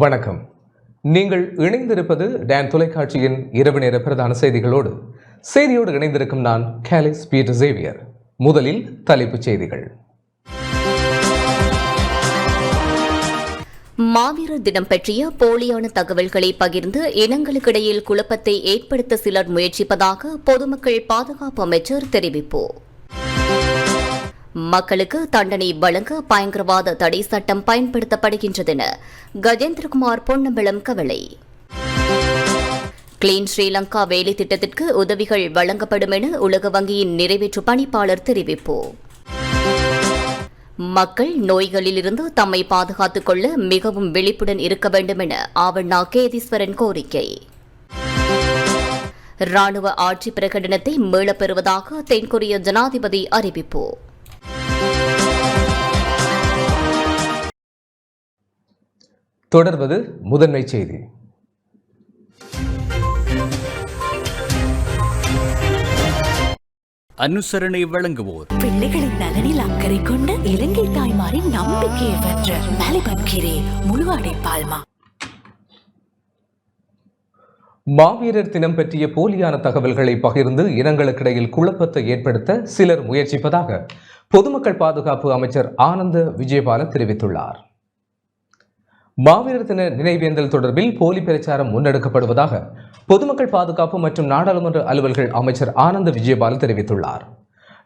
வணக்கம். நீங்கள் இணைந்திருப்பது டான் தொலைக்காட்சியின் இரவு நேர பிரதான செய்திகளோடு. செய்தியோடு இணைந்திருக்கும் நான் கேலிஸ் பீட்டர் சேவியர். முதலில் தலைப்புச் செய்திகள். மாவீரர் தினம் பற்றிய போலியான தகவல்களை பகிர்ந்து இனங்களுக்கிடையில் குழப்பத்தை ஏற்படுத்த சிலர் முயற்சிப்பதாக பொதுமக்கள் பாதுகாப்பு அமைச்சர் தெரிவிப்பு. மக்களுக்கு தண்டனை வழங்க பயங்கரவாத தடை சட்டம் பயன்படுத்தப்படுகின்றதென கஜேந்திரகுமார் பொன்னம்பலம் கவலை. கிளீன் ஸ்ரீலங்கா வேலை திட்டத்திற்கு உதவிகள் வழங்கப்படும் என உலக வங்கியின் நிறைவேற்று பணிப்பாளர் தெரிவிப்பு. மக்கள் நோய்களிலிருந்து தம்மை பாதுகாத்துக் கொள்ள மிகவும் விழிப்புடன் இருக்க வேண்டும் என ஆவண்ணா கேதீஸ்வரன் கோரிக்கை. ராணுவ ஆட்சி பிரகடனத்தை மீளப் பெறுவதாக தென்கொரிய ஜனாதிபதி அறிவிப்பு. தொடர்வது முதன்மை செய்தி. அனுசரணை வழங்குவோர் பிள்ளைகளின் நலனில் அக்கறை கொண்ட இலங்கை தாய்மாரின் நம்பிக்கையை வென்ற மலிபன் கீரை முழுவாடை பால்மா. மாவீரர் தினம் பற்றிய போலியான தகவல்களை பகிர்ந்து இனங்களுக்கிடையில் குழப்பத்தை ஏற்படுத்த சிலர் முயற்சிப்பதாக பொதுமக்கள் பாதுகாப்பு அமைச்சர் ஆனந்த விஜயபால தெரிவித்துள்ளார். மாவீரர் தின நினைவேந்தல் தொடர்பில் போலி பிரச்சாரம் முன்னெடுக்கப்படுவதாக பொதுமக்கள் பாதுகாப்பு மற்றும் நாடாளுமன்ற அலுவல்கள் அமைச்சர் ஆனந்த விஜயபால தெரிவித்துள்ளார்.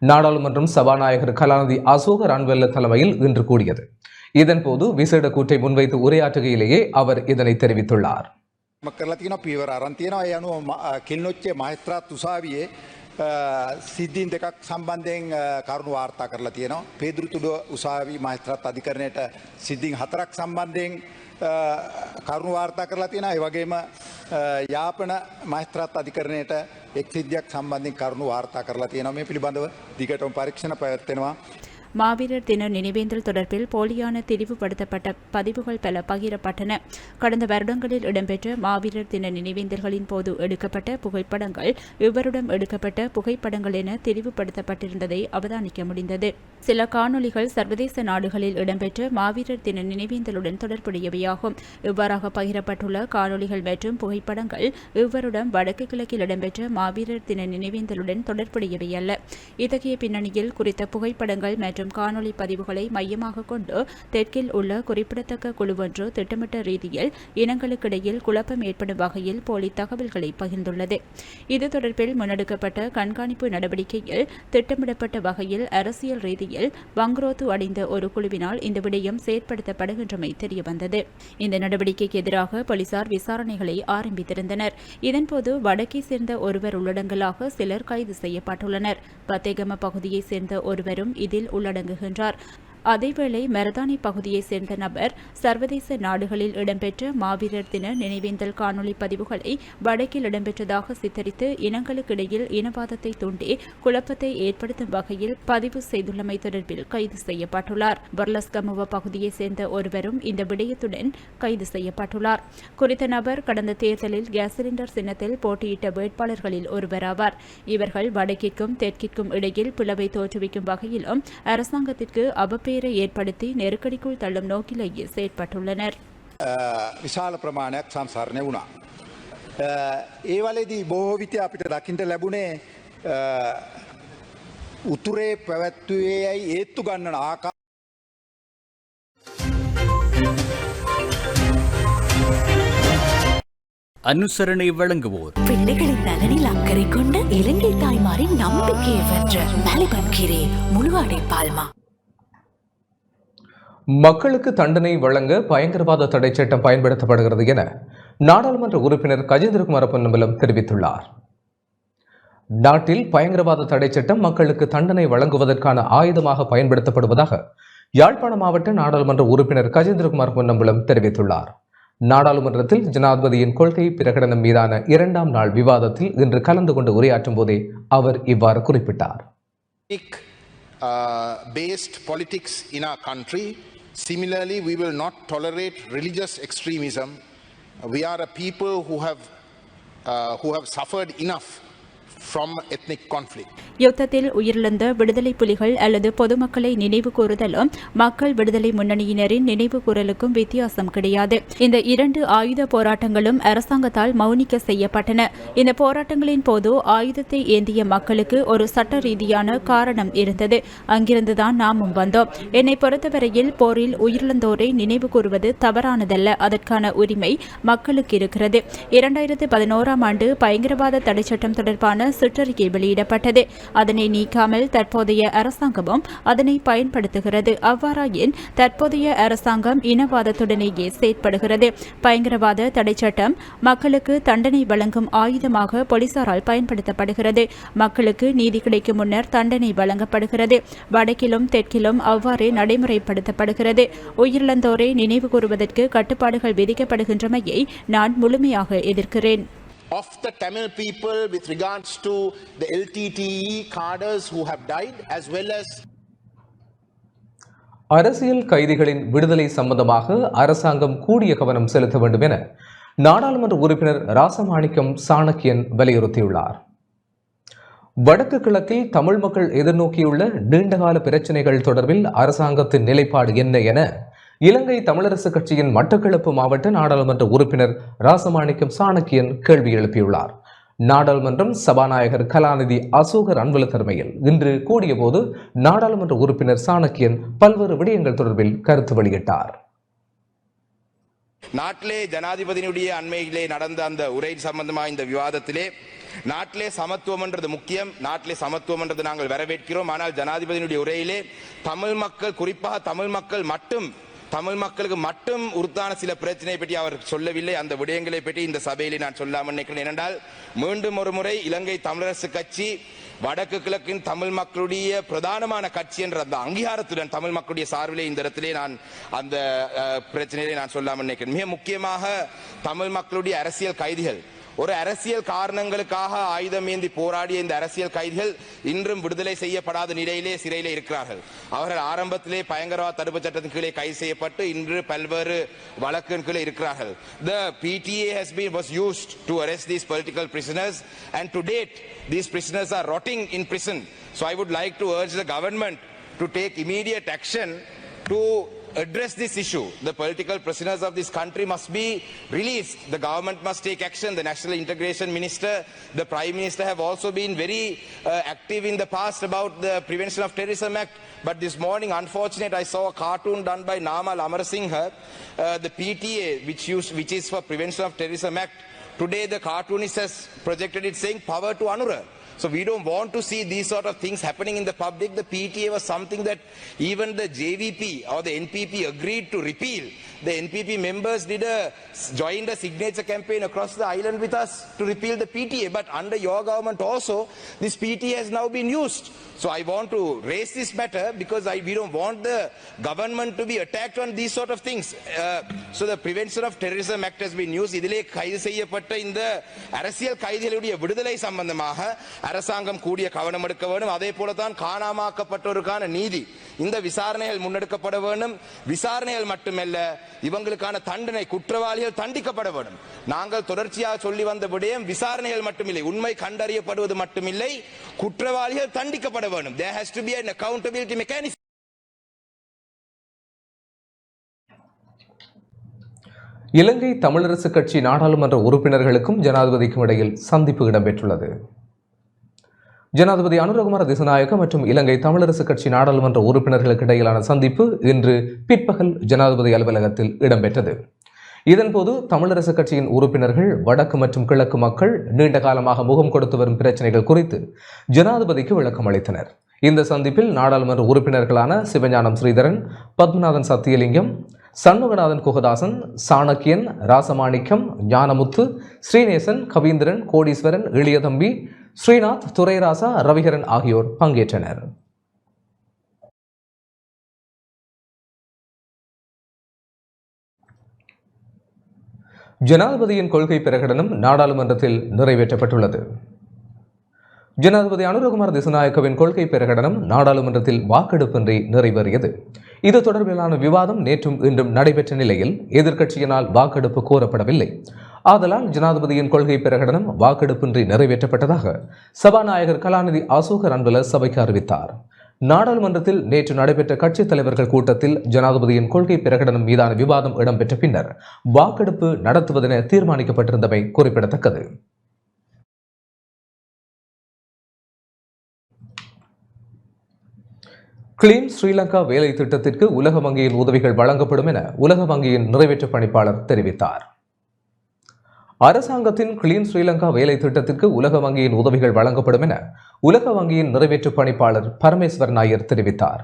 நாடாளுமன்றம் சபாநாயகர் கலாநிதி அசோக ரான்வெல்ல தலைமையில் இன்று கூடியது. இதன்போது விசேட கூற்றை முன்வைத்து உரையாற்றுகையிலேயே அவர் இதனை தெரிவித்துள்ளார். සිද්ධීන් දෙකක් සම්බන්ධයෙන් කරුණු වාර්තා කරලා තියෙනවා. පේදුරුතුඩ උසාවි මහේස්ත්‍රාත් අධිකරණයට සිද්ධීන් 4ක් සම්බන්ධයෙන් කරුණු වාර්තා කරලා තියෙනවා. ඒ වගේම යාපන මහේස්ත්‍රාත් අධිකරණයට එක් සිද්ධියක් සම්බන්ධයෙන් කරුණු වාර්තා කරලා තියෙනවා. මේ පිළිබඳව දිගටම පරීක්ෂණ පැවැත්වෙනවා. மாவீரர் தின நினைவேந்தல் தொடர்பில் போலியான தெளிவுபடுத்தப்பட்ட பதிவுகள் பல பகிரப்பட்டன. கடந்த வருடங்களில் இடம்பெற்ற மாவீரர் தின நினைவேந்தல்களின் போது எடுக்கப்பட்ட புகைப்படங்கள் இவருடன் எடுக்கப்பட்ட புகைப்படங்கள் என தெளிவுபடுத்தப்பட்டிருந்ததை அவதானிக்க முடிந்தது. சில காணொலிகள் சர்வதேச நாடுகளில் இடம்பெற்ற மாவீரர் தின நினைவேந்தலுடன் தொடர்புடையவையாகும். இவ்வாறாக பகிரப்பட்டுள்ள காணொலிகள் மற்றும் புகைப்படங்கள் இவருடன் வடக்கு கிழக்கில் இடம்பெற்ற மாவீரர் தின நினைவேந்தலுடன் தொடர்புடையவை அல்ல. இத்தகைய பின்னணியில் குறித்த புகைப்படங்கள் மற்றும் காணொலி பதிவுகளை மையமாக கொண்டு தெற்கில் உள்ள குறிப்பிடத்தக்க குழுவொன்று திட்டமிட்ட ரீதியில் இனங்களுக்கிடையில் குழப்பம் ஏற்படும் வகையில் போலி தகவல்களை பகிர்ந்துள்ளது. இது தொடர்பில் முன்னெடுக்கப்பட்ட கண்காணிப்பு நடவடிக்கையில் திட்டமிடப்பட்ட வகையில் அரசியல் ரீதியில் வங்குரோத்து அடைந்த ஒரு குழுவினால் இந்த விடயம் செயற்படுத்தப்படுகின்றமை தெரியவந்தது. இந்த நடவடிக்கைக்கு எதிராக போலீசார் விசாரணைகளை ஆரம்பித்திருந்தனர். இதன்போது வடக்கை சேர்ந்த ஒருவர் உள்ளடங்கலாக சிலர் கைது செய்யப்பட்டுள்ளனர். பத்தேகம பகுதியைச் சேர்ந்த ஒருவரும் இதில் உள்ளடங்குகின்றார். அதேவேளை மரதானி பகுதியைச் சேர்ந்த நபர் சர்வதேச நாடுகளில் இடம்பெற்ற மாவீரர் தின நினைவேந்தல் காணொலி பதிவுகளை வடக்கில் இடம்பெற்றதாக சித்தரித்து இனங்களுக்கிடையில் இனவாதத்தை தூண்டி குழப்பத்தை ஏற்படுத்தும் வகையில் பதிவு செய்துள்ளமை தொடர்பில் கைது செய்யப்பட்டுள்ளார். பர்லஸ்கமுவ பகுதியைச் சேர்ந்த ஒருவரும் இந்த விடயத்துடன் கைது செய்யப்பட்டுள்ளார். குறித்த நபர் கடந்த தேர்தலில் கேஸ் சிலிண்டர் சின்னத்தில் போட்டியிட்ட வேட்பாளர்களில் ஒருவராவார். இவர்கள் வடக்கிற்கும் தெற்கிற்கும் இடையில் பிளவை தோற்றுவிக்கும் வகையிலும் அரசாங்கத்திற்கு அவப்பெயரை ஏற்படுத்தி நெருக்கடிக்குள் தள்ளும் நோக்கிலேயே செயற்பட்டுள்ளனர். විශාල ප්‍රමාණයක් සංසරණය වුණා. ඒ වලේදී බොහෝ විට අපිට දකින්න ලැබුණේ උතුරේ පැවැත්වුවේයි ඒත්තු ගන්නන ආකාරය. அனுசரணை வழங்குவோர் பிள்ளைகளின் நலனில் அக்கறை கொண்ட இலங்கை தாய்மாரின் நம்பிக்கையை வென்ற மலிபன் கீரை முழுவாடை பால்மா. மக்களுக்கு தண்டனை வழங்க பயங்கரவாத தடை சட்டம் பயன்படுத்தப்படுகிறது என நாடாளுமன்ற உறுப்பினர் கஜேந்திரகுமார் பொன்னம்பலம் தெரிவித்துள்ளார். நாட்டில் பயங்கரவாத தடை சட்டம் மக்களுக்கு தண்டனை வழங்குவதற்கான ஆயுதமாக பயன்படுத்தப்படுவதாக யாழ்ப்பாண மாவட்ட நாடாளுமன்ற உறுப்பினர் கஜேந்திரகுமார் பொன்னம்பலம் தெரிவித்துள்ளார். நாடாளுமன்றத்தில் ஜனாதிபதியின் கொள்கை பிரகடனம் மீதான 2ஆம் நாள் விவாதத்தில் இன்று கலந்து கொண்டு உரையாற்றும் போதே அவர் இவ்வாறு குறிப்பிட்டார். Based politics in our country. Similarly, we will not tolerate religious extremism. We are a people who have suffered enough from ethnic conflict. யுத்தத்தில் உயிரிழந்த விடுதலை புலிகள் அல்லது பொதுமக்களை நினைவு கூறுதலும் மக்கள் விடுதலை முன்னணியினரின் நினைவு கூறலுக்கும் வித்தியாசம் கிடையாது. இந்த 2 ஆயுத போராட்டங்களும் அரசாங்கத்தால் மௌனிக்க செய்யப்பட்டன. இந்த போராட்டங்களின் போது ஆயுதத்தை ஏந்திய மக்களுக்கு ஒரு சட்ட ரீதியான காரணம் இருந்தது. அங்கிருந்துதான் நாமும் வந்தோம். என்னை பொறுத்தவரையில் போரில் உயிரிழந்தோரை நினைவு கூறுவது தவறானதல்ல. அதற்கான உரிமை மக்களுக்கு இருக்கிறது. 2011ஆம் ஆண்டு பயங்கரவாத தடைச்சட்டம் தொடர்பான சுற்றறிக்கை வெளியிடப்பட்டது. அதனை நீக்காமல் தற்போதைய அரசாங்கமும் அதனை பயன்படுத்துகிறது. அவ்வாறாயின் தற்போதைய அரசாங்கம் இனவாதத்துடனேயே செயற்படுகிறது. பயங்கரவாத தடைச்சட்டம் மக்களுக்கு தண்டனை வழங்கும் ஆயுதமாக போலீசாரால் பயன்படுத்தப்படுகிறது. மக்களுக்கு நீதி கிடைக்கும் முன்னர் தண்டனை வழங்கப்படுகிறது. வடக்கிலும் தெற்கிலும் அவ்வாறே நடைமுறைப்படுத்தப்படுகிறது. உயிரிழந்தோரை நினைவு கூறுவதற்கு கட்டுப்பாடுகள் விதிக்கப்படுகின்றமையை நான் முழுமையாக எதிர்க்கிறேன். Of the Tamil people with regards to the LTTE cadres who have died as well as அரசியல் கைதிகளின் விடுதலை சம்பந்தமாக அரசாங்கம் கூடிய கவனம் செலுத்த வேண்டும் என நாடாளுமன்ற உறுப்பினர் ராசமாணிக்கம் சாணக்கியன் வலியுறுத்தியுள்ளார். வடக்கு கிழக்கில் தமிழ் மக்கள் எதிர்நோக்கியுள்ள நீண்டகால பிரச்சினைகள் தொடர்பில் அரசாங்கத்தின் நிலைப்பாடு என்ன என இலங்கை தமிழரசு கட்சியின் மட்டக்களப்பு மாவட்ட நாடாளுமன்ற உறுப்பினர் ராசமாணிக்கம் சாணக்கியன் கேள்வி எழுப்பியுள்ளார். நாடாளுமன்றம் சபாநாயகர் கலாநிதி அசோகர் அன்வல தலைமையில் இன்று கூடியபோது நாடாளுமன்ற உறுப்பினர் சாணக்கியன் பல்வேறு விடயங்கள் தொடர்பில் கருத்து வெளியிட்டார். நாட்டிலே ஜனாதிபதியினுடைய அண்மையிலே நடந்த அந்த உரை சம்பந்தமாக இந்த விவாதத்திலே நாட்டிலே சமத்துவம் என்றது முக்கியம், நாட்டிலே சமத்துவம் என்றது நாங்கள் வரவேற்கிறோம். ஆனால் ஜனாதிபதியினுடைய உரையிலே தமிழ் மக்கள், குறிப்பாக தமிழ் மக்களுக்கு மட்டும் உறுத்தான சில பிரச்சனையை பற்றி அவர் சொல்லவில்லை. அந்த விடயங்களை பற்றி இந்த சபையிலே நான் சொல்லாமல் நினைக்கிறேன். ஏனென்றால் மீண்டும் ஒரு முறை இலங்கை தமிழரசு கட்சி வடக்கு கிழக்கின் தமிழ் மக்களுடைய பிரதானமான கட்சி என்ற அந்த அங்கீகாரத்துடன் தமிழ் மக்களுடைய சார்பிலே இந்த இடத்திலே நான் அந்த பிரச்சனையை நான் சொல்லாமல் நினைக்கிறேன். மிக முக்கியமாக தமிழ் மக்களுடைய அரசியல் கைதிகள், ஒரு அரசியல் காரணங்களுக்காக ஆயுதம் ஏந்தி போராடிய இந்த அரசியல் கைதிகள் இன்றும் விடுதலை செய்யப்படாத நிலையிலே சிறையிலே இருக்கிறார்கள். அவர்கள் ஆரம்பத்திலே பயங்கரவாத தடுப்பு சட்டத்தின் கீழே கைது செய்யப்பட்டு இன்று பல்வேறு வழக்கின் கீழே இருக்கிறார்கள். The PTA was used to arrest these political prisoners and to date these prisoners are rotting in prison. So I would like to urge the government to take immediate action to address this issue. The political prisoners of this country must be released. The government must take action. The National Integration Minister, the Prime Minister have also been very active in the past about the Prevention of Terrorism Act. But this morning, unfortunately, I saw a cartoon done by Namal Amarasinghe, the PTA, which is for Prevention of Terrorism Act. Today, the cartoonist has projected it saying power to Anura. So we don't want to see these sort of things happening in the public. The PTA was something that even the JVP or the NPP agreed to repeal. The NPP members joined a signature campaign across the island with us to repeal the PTA. But under your government also, this PTA has now been used. So I want to raise this matter because we don't want the government to be attacked on these sort of things. So the Prevention of Terrorism Act has been used. இதிலே கைது செய்யப்பட்ட இந்த அரசியல் கைதிகளுடைய விடுதலை சம்பந்தமாக அரசாங்கம் கூடிய கவனம் எடுக்க வேண்டும். அதே போலதான் காணாமாக்கப்பட்டோருக்கான நீதி, இந்த விசாரணைகள் முன்னெடுக்கப்பட வேண்டும். விசாரணைகள் மட்டுமல்ல, இவங்களுக்கான தண்டனை, குற்றவாளிகள் தண்டிக்கப்பட வேண்டும். நாங்கள் தொடர்ச்சியாக சொல்லி வந்த விடயம் விசாரணைகள் மட்டுமில்லை, உண்மை கண்டறியப்படுவது மட்டுமில்லை, குற்றவாளிகள் தண்டிக்கப்பட வேண்டும். There has to be an accountability mechanism. இலங்கை தமிழரசு கட்சி நாடாளுமன்ற உறுப்பினர்களுக்கும் ஜனாதிபதிக்கும் இடையில் சந்திப்பு இடம்பெற்றுள்ளது. ஜனாதிபதி அனுரகுமார திசாநாயக்க மற்றும் இலங்கை தமிழரசு கட்சி நாடாளுமன்ற உறுப்பினர்களுக்கு இடையிலான சந்திப்பு இன்று பிற்பகல் ஜனாதிபதி அலுவலகத்தில் இடம்பெற்றது. இதன்போது தமிழரசு கட்சியின் உறுப்பினர்கள் வடக்கு மற்றும் கிழக்கு மக்கள் நீண்ட காலமாக முகம் கொடுத்து வரும் பிரச்சனைகள் குறித்து ஜனாதிபதிக்கு விளக்கம் அளித்தனர். இந்த சந்திப்பில் நாடாளுமன்ற உறுப்பினர்களான சிவஞானம் ஸ்ரீதரன், பத்மநாதன் சத்தியலிங்கம், சண்முகநாதன் குகதாசன், சாணக்கியன், ராசமாணிக்கம், ஞானமுத்து, ஸ்ரீநேசன், கவீந்திரன், கோடீஸ்வரன், இளையதம்பி, ஸ்ரீநாத், துரைராசா, ரவிகரன் ஆகியோர் பங்கேற்றனர். ஜனாதிபதியின் கொள்கை பிரகடனம் நாடாளுமன்றத்தில் நிறைவேற்றப்பட்டுள்ளது. ஜனாதிபதி அனுரகுமார திசாநாயக்கவின் கொள்கை பிரகடனம் நாடாளுமன்றத்தில் வாக்கெடுப்பின்றி நிறைவேறியது. இது தொடர்பிலான விவாதம் நேற்றும் இன்றும் நடைபெற்ற நிலையில் எதிர்க்கட்சியினால் வாக்கெடுப்பு கோரப்படவில்லை. ஆதலால் ஜனாதிபதியின் கொள்கை பிரகடனம் வாக்கெடுப்பின்றி நிறைவேற்றப்பட்டதாக சபாநாயகர் கலாநிதி அசோக ரன்வல சபைக்கு அறிவித்தார். நாடாளுமன்றத்தில் நேற்று நடைபெற்ற கட்சித் தலைவர்கள் கூட்டத்தில் ஜனாதிபதியின் கொள்கை பிரகடனம் மீதான விவாதம் இடம்பெற்ற பின்னர் வாக்கெடுப்பு நடத்துவதென தீர்மானிக்கப்பட்டிருந்தமை குறிப்பிடத்தக்கது. கிளீன் ஸ்ரீலங்கா வேலை திட்டத்திற்கு உலக வங்கியின் உதவிகள் வழங்கப்படும் என உலக வங்கியின் நிறைவேற்று பணிப்பாளர் தெரிவித்தார். அரசாங்கத்தின் கிளீன் ஸ்ரீலங்கா வேலை திட்டத்திற்கு உலக வங்கியின் உதவிகள் வழங்கப்படும் என உலக வங்கியின் நிறைவேற்று பணிப்பாளர் பரமேஸ்வர் நாயர் தெரிவித்தார்.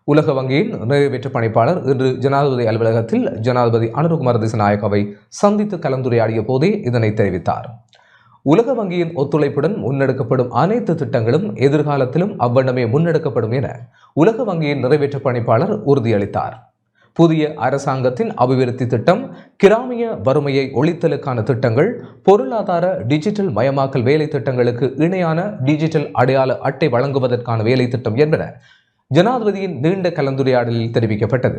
உலக வங்கியின் நிறைவேற்று பணிப்பாளர் இன்று ஜனாதிபதி அலுவலகத்தில் ஜனாதிபதி அனுரகுமார திசாநாயக்கவை சந்தித்து கலந்துரையாடிய போதே இதனை தெரிவித்தார். உலக வங்கியின் ஒத்துழைப்புடன் முன்னெடுக்கப்படும் அனைத்து திட்டங்களும் எதிர்காலத்திலும் அவ்வண்ணமே முன்னெடுக்கப்படும் என உலக வங்கியின் நிறைவேற்று பணிப்பாளர் உறுதியளித்தார். புதிய அரசாங்கத்தின் அபிவிருத்தி திட்டம், கிராமிய வறுமையை ஒழித்தலுக்கான திட்டங்கள், பொருளாதார டிஜிட்டல் மயமாக்கல் வேலை திட்டங்களுக்கு இணையான டிஜிட்டல் அடையாள அட்டை வழங்குவதற்கான வேலை திட்டம் என்பன ஜனாதிபதியின் நீண்ட கலந்துரையாடலில் தெரிவிக்கப்பட்டது.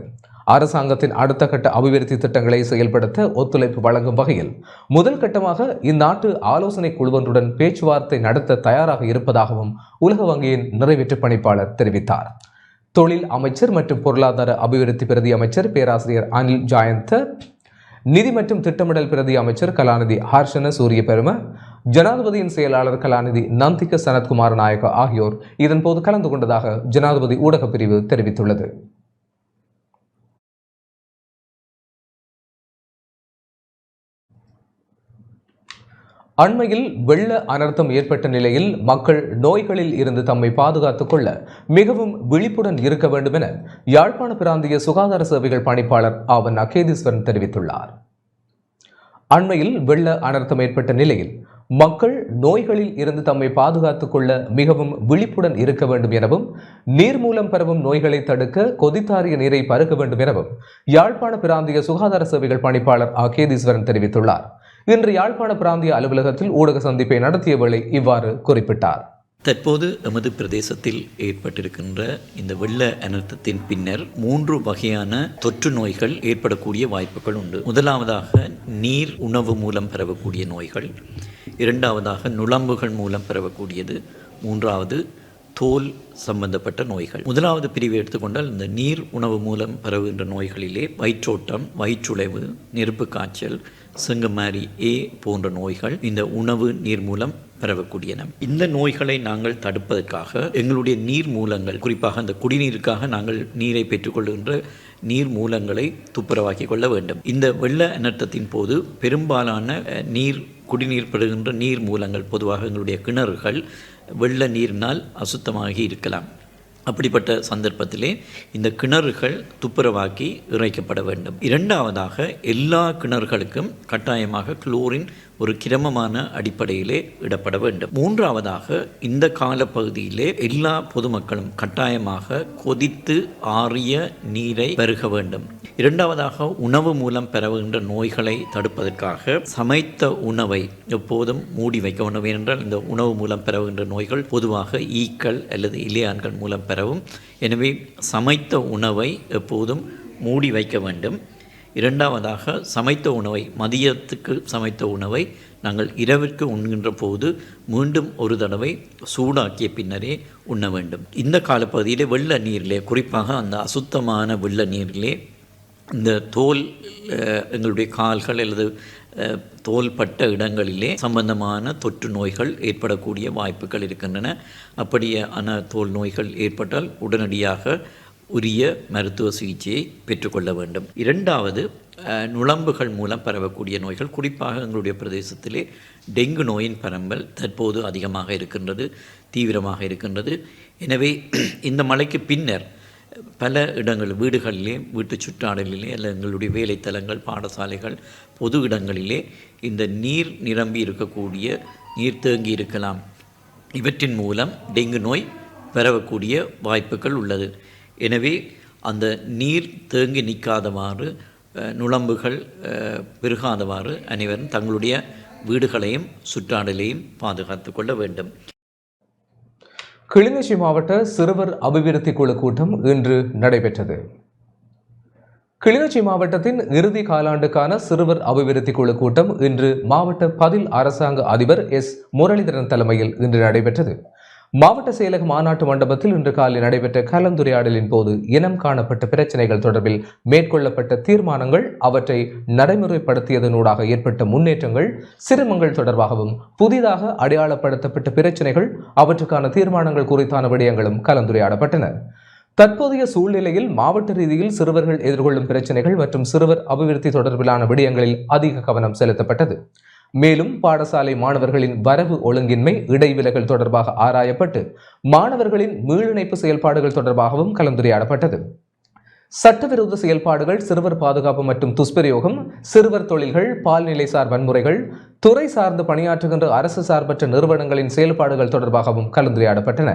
அரசாங்கத்தின் அடுத்த கட்ட அபிவிருத்தி திட்டங்களை செயல்படுத்த ஒத்துழைப்பு வழங்கும் வகையில் முதல் கட்டமாக இந்நாட்டு ஆலோசனை குழுவொன்றுடன் பேச்சுவார்த்தை நடத்த தயாராக இருப்பதாகவும் உலக வங்கியின் நிறைவேற்று பணிப்பாளர் தெரிவித்தார். தொழில் அமைச்சர் மற்றும் பொருளாதார அபிவிருத்தி பிரதி அமைச்சர் பேராசிரியர் அனில் ஜாயந்த, நிதி மற்றும் திட்டமிடல் பிரதி அமைச்சர் கலாநிதி ஹர்ஷன சூரிய பெரும, ஜனாதிபதியின் செயலாளர் கலாநிதி நந்திக சனத்குமார் நாயக்க ஆகியோர் இதன்போது கலந்து கொண்டதாக ஜனாதிபதி ஊடகப் பிரிவு தெரிவித்துள்ளது. அண்மையில் வெள்ள அனர்த்தம் ஏற்பட்ட நிலையில் மக்கள் நோய்களில் இருந்து தம்மை பாதுகாத்துக் கொள்ள மிகவும் விழிப்புடன் இருக்க வேண்டும் என யாழ்ப்பாண பிராந்திய சுகாதார சேவைகள் பணிப்பாளர் ஆவன் அகேதீஸ்வரன் தெரிவித்துள்ளார். அண்மையில் வெள்ள அனர்த்தம் ஏற்பட்ட நிலையில் மக்கள் நோய்களில் இருந்து தம்மை பாதுகாத்துக் கொள்ள மிகவும் விழிப்புடன் இருக்க வேண்டும் எனவும், நீர் மூலம் பரவும் நோய்களை தடுக்க கொதித்தாரிய நீரை பருக வேண்டும் எனவும் யாழ்ப்பாண பிராந்திய சுகாதார சேவைகள் பணிப்பாளர் அகேதீஸ்வரன் தெரிவித்துள்ளார். இன்று யாழ்ப்பாண பிராந்திய அலுவலகத்தில் ஊடக சந்திப்பை நடத்திய வேளை இவ்வாறு குறிப்பிட்டார். தற்போது எமது பிரதேசத்தில் ஏற்பட்டிருக்கின்ற இந்த வெள்ள அனர்த்தத்தின் பின்னர் 3 வகையான தொற்று நோய்கள் ஏற்படக்கூடிய வாய்ப்புகள் உண்டு. முதலாவதாக நீர் உணவு மூலம் பரவக்கூடிய நோய்கள், இரண்டாவதாக நுளம்புகள் மூலம் பரவக்கூடியது, மூன்றாவது தோல் சம்பந்தப்பட்ட நோய்கள். முதலாவது பிரிவை எடுத்துக்கொண்டால் இந்த நீர் உணவு மூலம் பரவுகின்ற நோய்களிலே வயிற்றோட்டம், வயிற்றுளைவு, நெருப்பு காய்ச்சல், செங்கமாரி ஏ போன்ற நோய்கள் இந்த உணவு நீர் மூலம் பரவக்கூடியன. இந்த நோய்களை நாங்கள் தடுப்பதற்காக எங்களுடைய நீர் மூலங்கள், குறிப்பாக அந்த குடிநீருக்காக நாங்கள் நீரை பெற்றுக்கொள்கின்ற நீர் மூலங்களை துப்புரவாக்கி கொள்ள வேண்டும். இந்த வெள்ள அனர்த்தத்தின் போது பெரும்பாலான குடிநீர் பெறுகின்ற நீர் மூலங்கள், பொதுவாக எங்களுடைய கிணறுகள் வெள்ள நீரினால் அசுத்தமாகி இருக்கலாம். அப்படிப்பட்ட சந்தர்ப்பத்திலே இந்த கிணறுகள் துப்புரவாக்கி இறைக்கப்பட வேண்டும். இரண்டாவதாக எல்லா கிணறுகளுக்கும் கட்டாயமாக குளோரின் ஒரு கிரமமான அடிப்படையிலே இடப்பட வேண்டும். மூன்றாவதாக இந்த காலப்பகுதியிலே எல்லா பொதுமக்களும் கட்டாயமாக கொதித்து ஆறிய நீரை பருக வேண்டும். இரண்டாவதாக உணவு மூலம் பரவுகின்ற நோய்களை தடுப்பதற்காக சமைத்த உணவை எப்போதும் மூடி வைக்க வேண்டும். ஏனென்றால் இந்த உணவு மூலம் பரவுகின்ற நோய்கள் பொதுவாக ஈக்கள் அல்லது இலையான்கள் மூலம் பரவும். எனவே சமைத்த உணவை எப்போதும் மூடி வைக்க வேண்டும். இரண்டாவதாக சமைத்த உணவை, மதியத்துக்கு சமைத்த உணவை நாங்கள் இரவிற்கு உண்கின்ற போது மீண்டும் ஒரு தடவை சூடாக்கிய பின்னரே உண்ண வேண்டும். இந்த காலப்பகுதியிலே வெள்ள நீரிலே, குறிப்பாக அந்த அசுத்தமான வெள்ள நீரிலே இந்த தோல், எங்களுடைய கால்கள் அல்லது தோள்பட்ட இடங்களிலே சம்பந்தமான தொற்று நோய்கள் ஏற்படக்கூடிய வாய்ப்புகள் இருக்கின்றன. அப்படியான தோல் நோய்கள் ஏற்பட்டால் உடனடியாக உரிய மருத்துவ சிகிச்சையை பெற்றுக்கொள்ள வேண்டும். இரண்டாவது, நுளம்புகள் மூலம் பரவக்கூடிய நோய்கள். குறிப்பாக எங்களுடைய பிரதேசத்திலே டெங்கு நோயின் பரம்பல் தற்போது அதிகமாக இருக்கின்றது, தீவிரமாக இருக்கின்றது. எனவே இந்த மழைக்கு பின்னர் பல இடங்கள், வீடுகளிலே, வீட்டு சுற்றாடலிலே அல்ல எங்களுடைய வேலைத்தலங்கள், பாடசாலைகள், பொது இடங்களிலே இந்த நீர் நிரம்பி இருக்கக்கூடிய, நீர் தேங்கி இருக்கலாம். இவற்றின் மூலம் டெங்கு நோய் பரவக்கூடிய வாய்ப்புகள் உள்ளது. எனவே அந்த நீர் தேங்கி நிற்காதவாறு, நுளம்புகள் பெருகாதவாறு அனைவரும் தங்களுடைய வீடுகளையும் சுற்றாடலையும் பாதுகாத்து கொள்ள வேண்டும். கிளிநொச்சி மாவட்ட சிறுவர் அபிவிருத்தி குழு கூட்டம் இன்று நடைபெற்றது. கிளிநொச்சி மாவட்டத்தின் இறுதி காலாண்டுக்கான சிறுவர் அபிவிருத்தி குழு கூட்டம் இன்று மாவட்ட பதில் அரசாங்க அதிபர் எஸ் முரளிதரன் தலைமையில் இன்று நடைபெற்றது. மாவட்ட செயலக மாநாட்டு மண்டபத்தில் இன்று காலை நடைபெற்ற கலந்துரையாடலின் போது இனம் காணப்பட்ட பிரச்சினைகள் தொடர்பில் மேற்கொள்ளப்பட்ட தீர்மானங்கள், அவற்றை நடைமுறைப்படுத்தியதனூடாக ஏற்பட்ட முன்னேற்றங்கள், சிரமங்கள் தொடர்பாகவும் புதிதாக அடையாளப்படுத்தப்பட்ட பிரச்சினைகள், அவற்றுக்கான தீர்மானங்கள் குறித்தான விடயங்களும் கலந்துரையாடப்பட்டன. தற்போதைய சூழ்நிலையில் மாவட்ட ரீதியில் சிறுவர்கள் எதிர்கொள்ளும் பிரச்சினைகள் மற்றும் சிறுவர் அபிவிருத்தி தொடர்பிலான விடயங்களில் அதிக கவனம் செலுத்தப்பட்டது. மேலும் பாடசாலை மாணவர்களின் வரவு ஒழுங்கின்மை, இடைவிலகல் தொடர்பாக ஆராயப்பட்டு மாணவர்களின் மீளிணைப்பு செயல்பாடுகள் தொடர்பாகவும் கலந்துரையாடப்பட்டது. சட்டவிரோத செயல்பாடுகள், சிறுவர் பாதுகாப்பு மற்றும் துஷ்பிரயோகம், சிறுவர் தொழில்கள், பால்நிலைசார் வன்முறைகள், துறை சார்ந்து பணியாற்றுகின்ற அரசு சார்பற்ற நிறுவனங்களின் செயல்பாடுகள் தொடர்பாகவும் கலந்துரையாடப்பட்டன.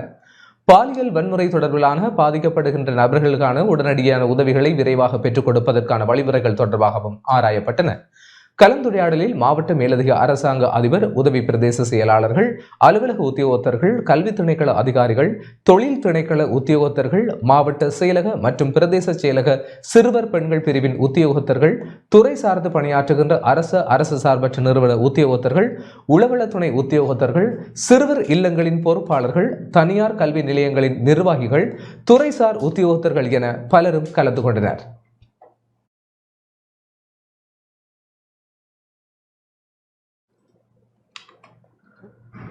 பாலியல் வன்முறை தொடர்பிலான பாதிக்கப்படுகின்ற நபர்களுக்கான உடனடியான உதவிகளை விரைவாக பெற்றுக் கொடுப்பதற்கான வழிமுறைகள் தொடர்பாகவும் ஆராயப்பட்டன. கலந்துரையாடலில் மாவட்ட மேலதிக அரசாங்க அதிபர், உதவி பிரதேச செயலாளர்கள், அலுவலக உத்தியோகத்தர்கள், கல்வி திணைக்கள அதிகாரிகள், தொழில் திணைக்கள உத்தியோகத்தர்கள், மாவட்ட செயலக மற்றும் பிரதேச செயலக சிறுவர் பெண்கள் பிரிவின் உத்தியோகத்தர்கள், துறை சார்ந்து பணியாற்றுகின்ற அரசு சார்பற்ற நிறுவன உத்தியோகத்தர்கள், உளவள துணை உத்தியோகத்தர்கள், சிறுவர் இல்லங்களின் பொறுப்பாளர்கள், தனியார் கல்வி நிலையங்களின் நிர்வாகிகள், துறைசார் உத்தியோகத்தர்கள் என பலரும் கலந்து கொண்டனர்.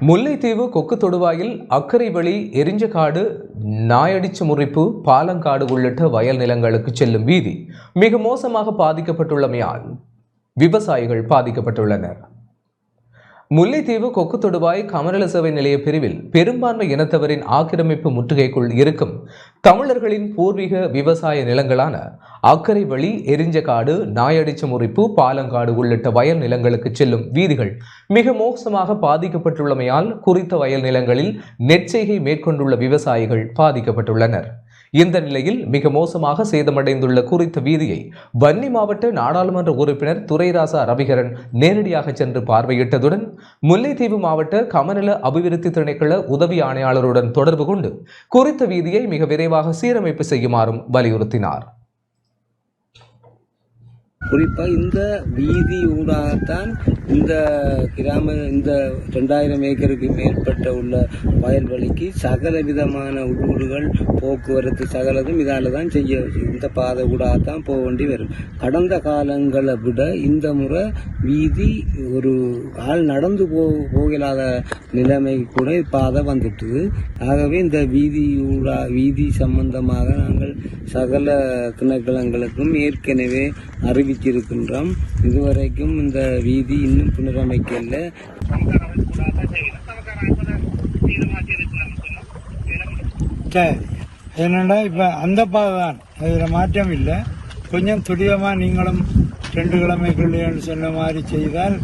முல்லைத்தீவு கொக்கு தொடுவாயில் அக்கரைவெளி, எரிஞ்சகாடு, நாயடிச்சு முறிப்பு, பாலங்காடு உள்ளிட்ட வயல் நிலங்களுக்கு செல்லும் வீதி மிக மோசமாக பாதிக்கப்பட்டுள்ளமையால் விவசாயிகள் பாதிக்கப்பட்டுள்ளனர். முல்லைத்தீவு கொக்கு தொடுவாய் கமநல சேவை நிலைய பிரிவில் பெரும்பான்மை இனத்தவரின் ஆக்கிரமிப்பு முற்றுகைக்குள் இருக்கும் தமிழர்களின் பூர்வீக விவசாய நிலங்களான அக்கரைவெளி, எரிஞ்சகாடு, நாயடிச்சு முறிப்பு, பாலங்காடு உள்ளிட்ட வயல் நிலங்களுக்கு செல்லும் வீதிகள் மிக மோசமாக பாதிக்கப்பட்டுள்ளமையால் குறித்த வயல் நிலங்களில் நெற்செய்கை மேற்கொண்டுள்ள விவசாயிகள் பாதிக்கப்பட்டுள்ளனர். இந்த நிலையில் மிக மோசமாக சேதமடைந்துள்ள குறித்த வீதியை வன்னி மாவட்ட நாடாளுமன்ற உறுப்பினர் துரைராசா ரவிகரன் நேரடியாக சென்று பார்வையிட்டதுடன் முல்லைத்தீவு மாவட்ட கமநல அபிவிருத்தி திணைக்கள உதவி ஆணையாளருடன் தொடர்பு கொண்டு குறித்த வீதியை மிக விரைவாக சீரமைப்பு செய்யுமாறும் வலியுறுத்தினார். குறிப்பாக இந்த வீதி ஊடாகத்தான் இந்த இந்த 2000 ஏக்கருக்கு மேற்பட்ட உள்ள வயல்வெளிக்கு சகல விதமான ஊடுகள், போக்குவரத்து சகலதும் இதால தான் செய்ய, இந்த பாதை ஊடாகத்தான் போக வேண்டி வரும். கடந்த காலங்களை விட இந்த முறை வீதி ஒரு ஆள் நடந்து போகலாத நிலைமை கூட பாதை வந்துட்டுது. ஆகவே இந்த வீதி சம்பந்தமாக நாங்கள் சகல திணைக்களங்களுக்கும் ஏற்கனவே அறிவிச்சிருக்கின்றோம். இதுவரைக்கும் இந்த வீதி இன்னும் புனரமைக்கல. என்னடா இப்ப அந்த பாதை தான், அதுல மாற்றம் இல்லை. கொஞ்சம் துரிதமா நீங்களும் 2 கிழமைக்குள்ளேன்னு சொன்ன மாதிரி செய்தால்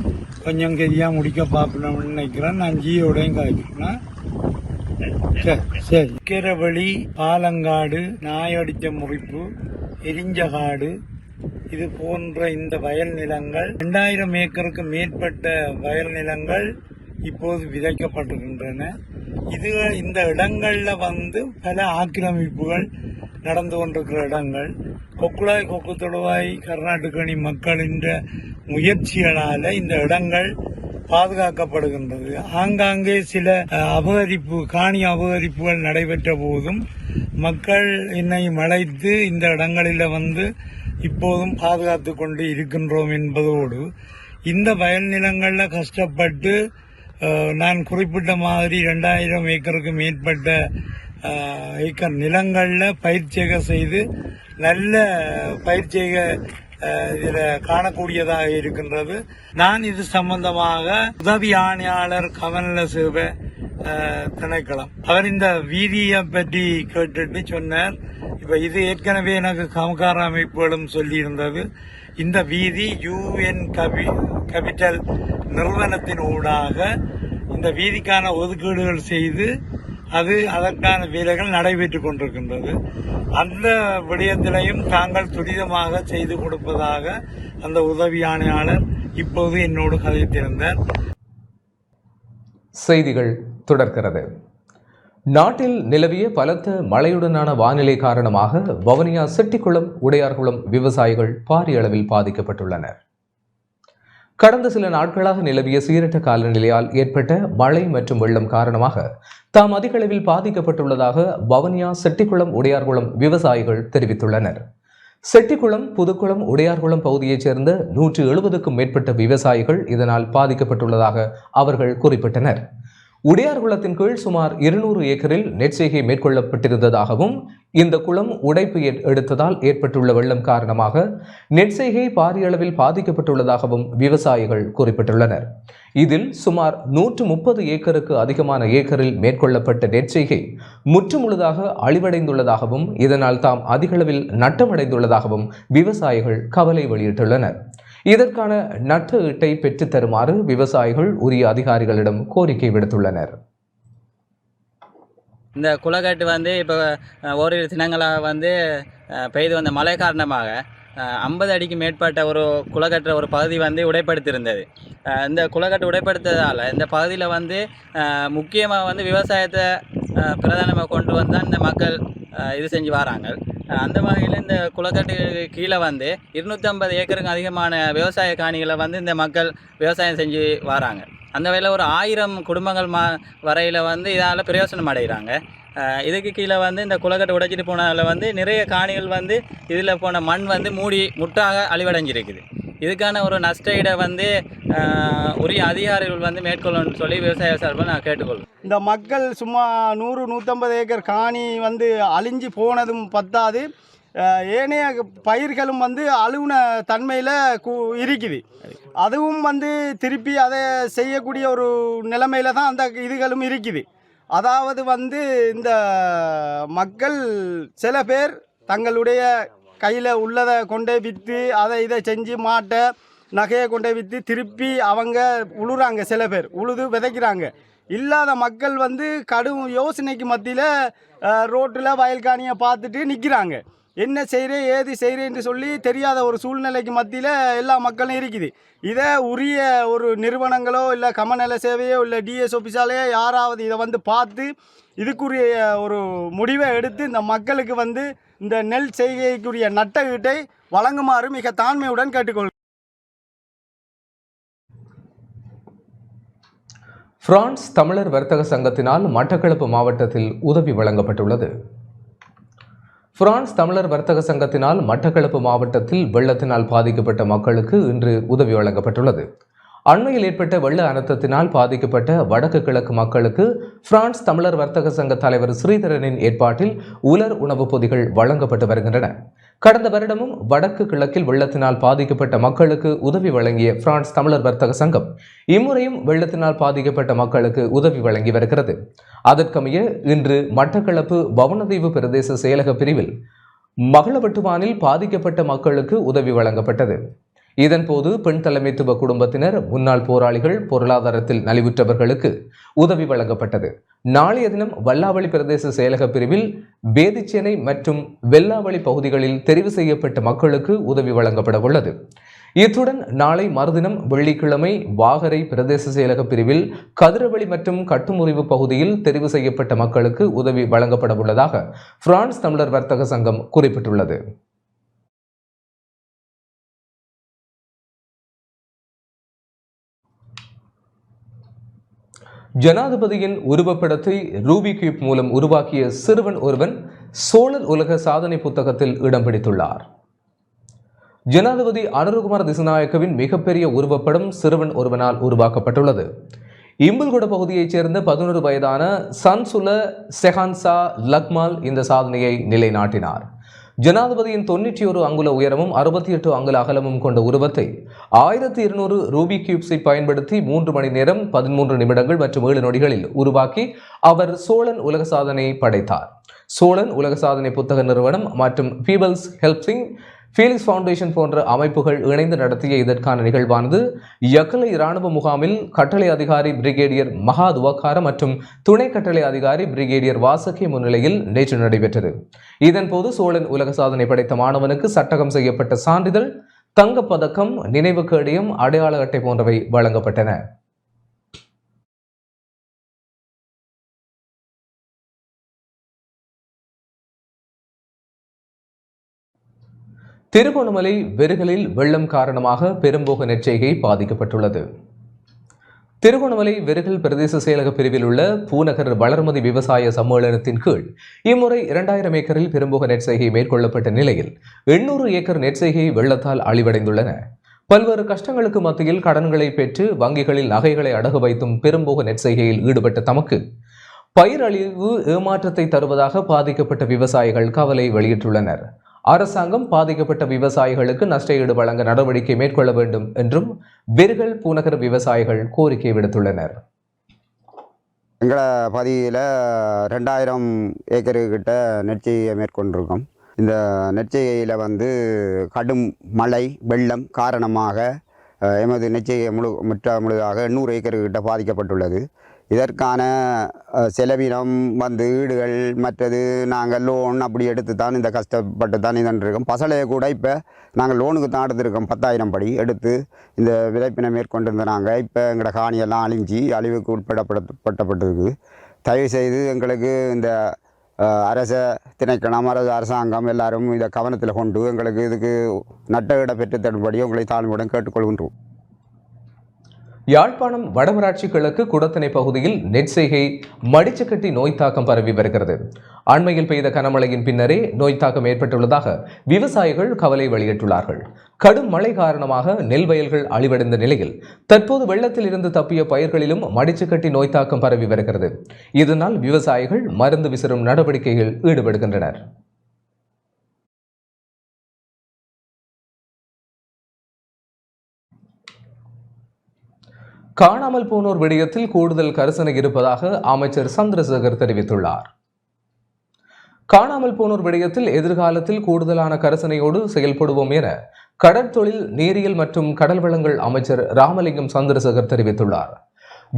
கொஞ்சம் கெதியா முடிக்க பார்க்கணும்னு நினைக்கிறேன். நான் ஜியோடையும் காய்க்கிறேன். சரி. கீரவழி, பாலங்காடு, நாயடிச்ச முறிப்பு, எரிஞ்சகாடு இது போன்ற இந்த வயல் நிலங்கள் 2000 ஏக்கருக்கு மேற்பட்ட வயல் நிலங்கள் இப்போது விதைக்கப்பட்டிருக்கின்றன. இந்த இடங்கள்ல பல ஆக்கிரமிப்புகள் நடந்து கொண்டிருக்கிற இடங்கள். கொக்கு தொடுவாய் கர்நாடகணி மக்களின் முயற்சிகளால இந்த இடங்கள் பாதுகாக்கப்படுகின்றது. ஆங்காங்கே சில காணி அபகரிப்புகள் நடைபெற்ற போதும் மக்கள் என்னை அழைத்து இந்த இடங்களில் இப்போதும் பாதுகாத்து கொண்டு இருக்கின்றோம் என்பதோடு, இந்த வயல் நிலங்கள்ல கஷ்டப்பட்டு நான் குறிப்பிட்ட மாதிரி 2000 ஏக்கருக்கு மேற்பட்ட ஏக்கர் நிலங்கள்ல பயிர்ச்சேக செய்து நல்ல பயிர்ச்சேக இதுல காணக்கூடியதாக இருக்கின்றது. நான் இது சம்பந்தமாக உதவி ஆணையாளர் கமநல சேவை திணைக்களம் அவர் இந்த வீதியை பற்றி கேட்டுட்டு சொன்னார். இப்ப இது ஏற்கனவே எனக்கு கமகார அமைப்புகளும் சொல்லி இருந்தது. இந்த வீதி UN கேபிட்டல் நிறுவனத்தின் ஊடாக இந்த வீதிக்கான ஒதுக்கீடுகள் செய்து அதற்கான வேலைகள் நடைபெற்றுக் கொண்டிருக்கின்றது. அந்த விடயத்திலையும் தாங்கள் துரிதமாக செய்து கொடுப்பதாக அந்த உதவி ஆணையாளர் இப்போது என்னோடு கதைத்திருந்தார். செய்திகள் தொடர்கிறது. நாட்டில் நிலவிய பலத்த மழையுடனான வானிலை காரணமாக வவுனியா செட்டிக்குளம் உடையார்குளம் விவசாயிகள் பாரிய அளவில் பாதிக்கப்பட்டுள்ளனர். கடந்த சில நாட்களாக நிலவிய சீரற்ற காலநிலையால் ஏற்பட்ட மழை மற்றும் வெள்ளம் காரணமாக தாம் அதிக அளவில் பாதிக்கப்பட்டுள்ளதாக வவுனியா செட்டிக்குளம் உடையார்குளம் விவசாயிகள் தெரிவித்துள்ளனர். செட்டிக்குளம் புதுக்குளம் உடையார்குளம் பகுதியைச் சேர்ந்த 170க்கும் மேற்பட்ட விவசாயிகள் இதனால் பாதிக்கப்பட்டுள்ளதாக அவர்கள் குறிப்பிட்டனர். உடையார்குளத்தின் கீழ் சுமார் 200 ஏக்கரில் நெற்செய்கை மேற்கொள்ளப்பட்டிருந்ததாகவும் இந்த குளம் உடைப்பு எடுத்ததால் ஏற்பட்டுள்ள வெள்ளம் காரணமாக நெற்செய்கை பாரிய அளவில் பாதிக்கப்பட்டுள்ளதாகவும் விவசாயிகள் குறிப்பிட்டுள்ளனர். இதில் சுமார் 130 ஏக்கருக்கு அதிகமான ஏக்கரில் மேற்கொள்ளப்பட்ட நெற்செய்கை முற்றுமுழுதாக அழிவடைந்துள்ளதாகவும் இதனால் தாம் அதிகளவில் நட்டமடைந்துள்ளதாகவும் விவசாயிகள் கவலை வெளியிட்டுள்ளனர். இதற்கான நட்ட ஈட்டை பெற்றுத் தருமாறு விவசாயிகள் உரிய அதிகாரிகளிடம் கோரிக்கை விடுத்துள்ளனர். இந்த குளக்கட்டு இப்போ ஓரிரு தினங்களாக பெய்து வந்த மழை காரணமாக 50 அடிக்கு மேற்பட்ட ஒரு குளக்கட்டுற ஒரு பகுதி உடைப்படுத்தியிருந்தது. இந்த குளக்கட்டு உடைப்படுத்ததால் இந்த பகுதியில் முக்கியமாக விவசாயத்தை பிரதானமாக கொண்டு வந்தால் இந்த மக்கள் இது செஞ்சு வராங்க. அந்த வகையில் இந்த குளக்கட்டு கீழே 250 ஏக்கருக்கு அதிகமான விவசாய காணிகளை இந்த மக்கள் விவசாயம் செஞ்சு வராங்க. அந்த வகையில் ஒரு 1000 குடும்பங்கள் வரையில் இதால் பிரயோசனம் அடைகிறாங்க. இதுக்கு கீழே இந்த குளக்கட்டு உடைச்சிட்டு போனதில் நிறைய காணிகள் இதில் போன மண் மூடி முட்டாக அழிவடைஞ்சிருக்குது. இதுக்கான ஒரு நஷ்ட ஈடை உரிய அதிகாரிகள் மேற்கொள்ளணும்னு சொல்லி விவசாய சார்பில் நான் கேட்டுக்கொள்வேன். இந்த மக்கள் சும்மா 100-150 ஏக்கர் காணி அழிஞ்சு போனதும் பத்தாது, ஏனைய பயிர்களும் அழுகுன தன்மையில் இருக்குது. அதுவும் திருப்பி அதை செய்யக்கூடிய ஒரு நிலைமையில தான் அந்த இதுகளும் இருக்குது. அதாவது இந்த மக்கள் சில பேர் தங்களுடைய கையில் உள்ளதை கொண்டே விற்று அதை இதை செஞ்சு மாட்டை நகையை கொண்டே விற்று திருப்பி அவங்க உழுறாங்க. சில பேர் உழுது விதைக்கிறாங்க. இல்லாத மக்கள் கடும் யோசனைக்கு மத்தியில் ரோட்டில் வயல்காணியை பார்த்துட்டு நிற்கிறாங்க. என்ன செய்கிறேன் ஏது செய்கிறேன் என்று சொல்லி தெரியாத ஒரு சூழ்நிலைக்கு மத்தியில் எல்லா மக்களும் இருக்குது. இதை உரிய ஒரு நிறுவனங்களோ இல்லை கமநல சேவையோ இல்லை டிஎஸ் ஆஃபீஸாலேயோ யாராவது இதை பார்த்து இதுக்குரிய ஒரு முடிவை எடுத்து இந்த மக்களுக்கு இந்த நெல் செய்கைக்குரிய நட்ட ஈட்டை வழங்குமாறு மிக தாழ்மையுடன் கேட்டுக்கொள்கிறேன். பிரான்ஸ் தமிழர் வர்த்தக சங்கத்தினால் மட்டக்களப்பு மாவட்டத்தில் உதவி வழங்கப்பட்டுள்ளது. பிரான்ஸ் தமிழர் வர்த்தக சங்கத்தினால் மட்டக்களப்பு மாவட்டத்தில் வெள்ளத்தினால் பாதிக்கப்பட்ட மக்களுக்கு இன்று உதவி வழங்கப்பட்டுள்ளது. அண்மையில் ஏற்பட்ட வெள்ள அனர்த்தத்தினால் பாதிக்கப்பட்ட வடக்கு கிழக்கு மக்களுக்கு பிரான்ஸ் தமிழர் வர்த்தக சங்க தலைவர் ஸ்ரீதரனின் ஏற்பாட்டில் உலர் உணவுப் பொதிகள் வழங்கப்பட்டு வருகின்றன. கடந்த வருடமும் வடக்கு கிழக்கில் வெள்ளத்தினால் பாதிக்கப்பட்ட மக்களுக்கு உதவி வழங்கிய பிரான்ஸ் தமிழர் வர்த்தக சங்கம் இம்முறையும் வெள்ளத்தினால் பாதிக்கப்பட்ட மக்களுக்கு உதவி வழங்கி வருகிறது. அதற்கமைய இன்று மட்டக்களப்பு பவனதீவு பிரதேச செயலக பிரிவில் மகளவட்டுவானில் பாதிக்கப்பட்ட மக்களுக்கு உதவி வழங்கப்பட்டது. இதன்போது பெண் தலைமைத்துவ குடும்பத்தினர், முன்னாள் போராளிகள், பொருளாதாரத்தில் நலிவுற்றவர்களுக்கு உதவி வழங்கப்பட்டது. நாளைய தினம் வல்லாவளி பிரதேச செயலக பிரிவில் வேதிச்சேனை மற்றும் வெல்லாவளி பகுதிகளில் தெரிவு செய்யப்பட்ட மக்களுக்கு உதவி வழங்கப்பட உள்ளது. இத்துடன் நாளை மறுதினம் வெள்ளிக்கிழமை வாகரை பிரதேச செயலக பிரிவில் கதிரவளி மற்றும் கட்டுமுறிவு பகுதியில் தெரிவு செய்யப்பட்ட மக்களுக்கு உதவி வழங்கப்பட உள்ளதாக பிரான்ஸ் தமிழர் வர்த்தக சங்கம் குறிப்பிட்டுள்ளது. ஜனாதிபதியின் உருவப்படத்தை ரூபி கியூப் மூலம் உருவாக்கிய சிறுவன் ஒருவன் சோழர் உலக சாதனை புத்தகத்தில் இடம் பிடித்துள்ளார். ஜனாதிபதி அனுரகுமார் திசுநாயக்கவின் மிகப்பெரிய உருவப்படம் சிறுவன் ஒருவனால் உருவாக்கப்பட்டுள்ளது. இம்பல்கொட பகுதியைச் சேர்ந்த 11 வயதான சன்சுல செஹான்சா லக்மால் இந்த சாதனையை நிலைநாட்டினார். ஜனாதிபதியின் 91 அங்குல உயரமும் 68 அங்குல அகலமும் கொண்ட உருவத்தை 1200 ரூபி கியூப்ஸை பயன்படுத்தி 3 மணி நேரம் 13 நிமிடங்கள் மற்றும் 7 நொடிகளில் உருவாக்கி அவர் சோழன் உலக சாதனை படைத்தார். சோழன் உலக சாதனை புத்தக நிறுவனம் மற்றும் பீபிள்ஸ் ஹெல்பிங் ஃபீலிக்ஸ் ஃபவுண்டேஷன் போன்ற அமைப்புகள் இணைந்து நடத்திய இதற்கான நிகழ்வானது யக்கலை இராணுவ முகாமில் கட்டளை அதிகாரி பிரிகேடியர் மகா துவக்கார மற்றும் துணை கட்டளை அதிகாரி பிரிகேடியர் வாசகி முன்னிலையில் நேற்று நடைபெற்றது. இதன்போது சோழன் உலக சாதனை படைத்த மாணவனுக்கு சட்டகம் செய்யப்பட்ட சான்றிதழ், தங்கப்பதக்கம், நினைவு கேடயம், அடையாள அட்டை போன்றவை வழங்கப்பட்டன. திருகோணமலை வெறுகலில் வெள்ளம் காரணமாக பெரும்போக நெற்செய்கை பாதிக்கப்பட்டுள்ளது. திருகோணமலை வெறுகல் பிரதேச செயலக பிரிவில் உள்ள பூநகர் வளர்மதி விவசாய சம்மேளனத்தின் கீழ் இம்முறை 2000 ஏக்கரில் பெரும்போக நெற்செய்கை மேற்கொள்ளப்பட்ட நிலையில் 800 ஏக்கர் நெற்செய்கை வெள்ளத்தால் அழிவடைந்துள்ளன. பல்வேறு கஷ்டங்களுக்கு மத்தியில் கடன்களை பெற்று வங்கிகளில் நகைகளை அடகு வைத்தும் பெரும்போக நெற்செய்கையில் ஈடுபட்ட தமக்கு பயிர் அழிவு ஏமாற்றத்தை தருவதாக பாதிக்கப்பட்ட விவசாயிகள் கவலை வெளியிட்டுள்ளனர். அரசாங்கம் பாதிக்கப்பட்ட விவசாயிகளுக்கு நஷ்டஈடு வழங்க நடவடிக்கை மேற்கொள்ள வேண்டும் என்றும் வெறுகல் பூநகர் விவசாயிகள் கோரிக்கை விடுத்துள்ளனர். எங்களை பதியில் 2000 ஏக்கரு கிட்ட நெற்செய்கையை மேற்கொண்டிருக்கோம். இந்த நெற்செய்கையில் கடும் மழை வெள்ளம் காரணமாக எமது நெற்செய்கை முழுதாக 800 ஏக்கரு கிட்ட பாதிக்கப்பட்டுள்ளது. இதற்கான செலவினம் ஈடுகள் மற்றது நாங்கள் லோன் அப்படி எடுத்து தான் இந்த கஷ்டப்பட்டு தான் இதன்றிருக்கோம். பசலையை கூட இப்போ நாங்கள் லோனுக்கு தான் எடுத்துருக்கோம். 10,000 படி எடுத்து இந்த விதைப்பினை மேற்கொண்டிருந்த நாங்கள் இப்போ எங்களோட காணியெல்லாம் அழிவுக்கு உட்படப்பட்டிருக்கு. தயவுசெய்து எங்களுக்கு இந்த அரச திணைக்களம் அரசாங்கம் எல்லாரும் இதை கவனத்தில் கொண்டு எங்களுக்கு இதுக்கு நட்டஈட பெற்றுத்தரும்படி உங்களை தாழ்மையுடன் கேட்டுக்கொள்கின்றோம். யாழ்ப்பாணம் வடமராட்சி கிழக்கு குடத்தனை பகுதியில் நெற்செய்கை மடிச்சுக்கட்டி நோய் தாக்கம் பரவி வருகிறது. அண்மையில் பெய்த கனமழையின் பின்னரே நோய் தாக்கம் ஏற்பட்டுள்ளதாக விவசாயிகள் கவலை வெளியிட்டுள்ளார்கள். கடும் மழை காரணமாக நெல் வயல்கள் அழிவடைந்த நிலையில் தற்போது வெள்ளத்தில் இருந்து தப்பிய பயிர்களிலும் மடிச்சுக்கட்டி நோய் தாக்கம் பரவி வருகிறது. இதனால் விவசாயிகள் மருந்து விசிறும் நடவடிக்கையில் ஈடுபடுகின்றனர். காணாமல் போனோர் விடயத்தில் கூடுதல் கரிசனை இருப்பதாக அமைச்சர் சந்திரசேகர் தெரிவித்துள்ளார். காணாமல் போனோர் விடயத்தில் எதிர்காலத்தில் கூடுதலான கரிசனையோடு செயல்படுவோம் என கடற்தொழில் நீரியல் மற்றும் கடல் வளங்கள் அமைச்சர் ராமலிங்கம் சந்திரசேகர் தெரிவித்துள்ளார்.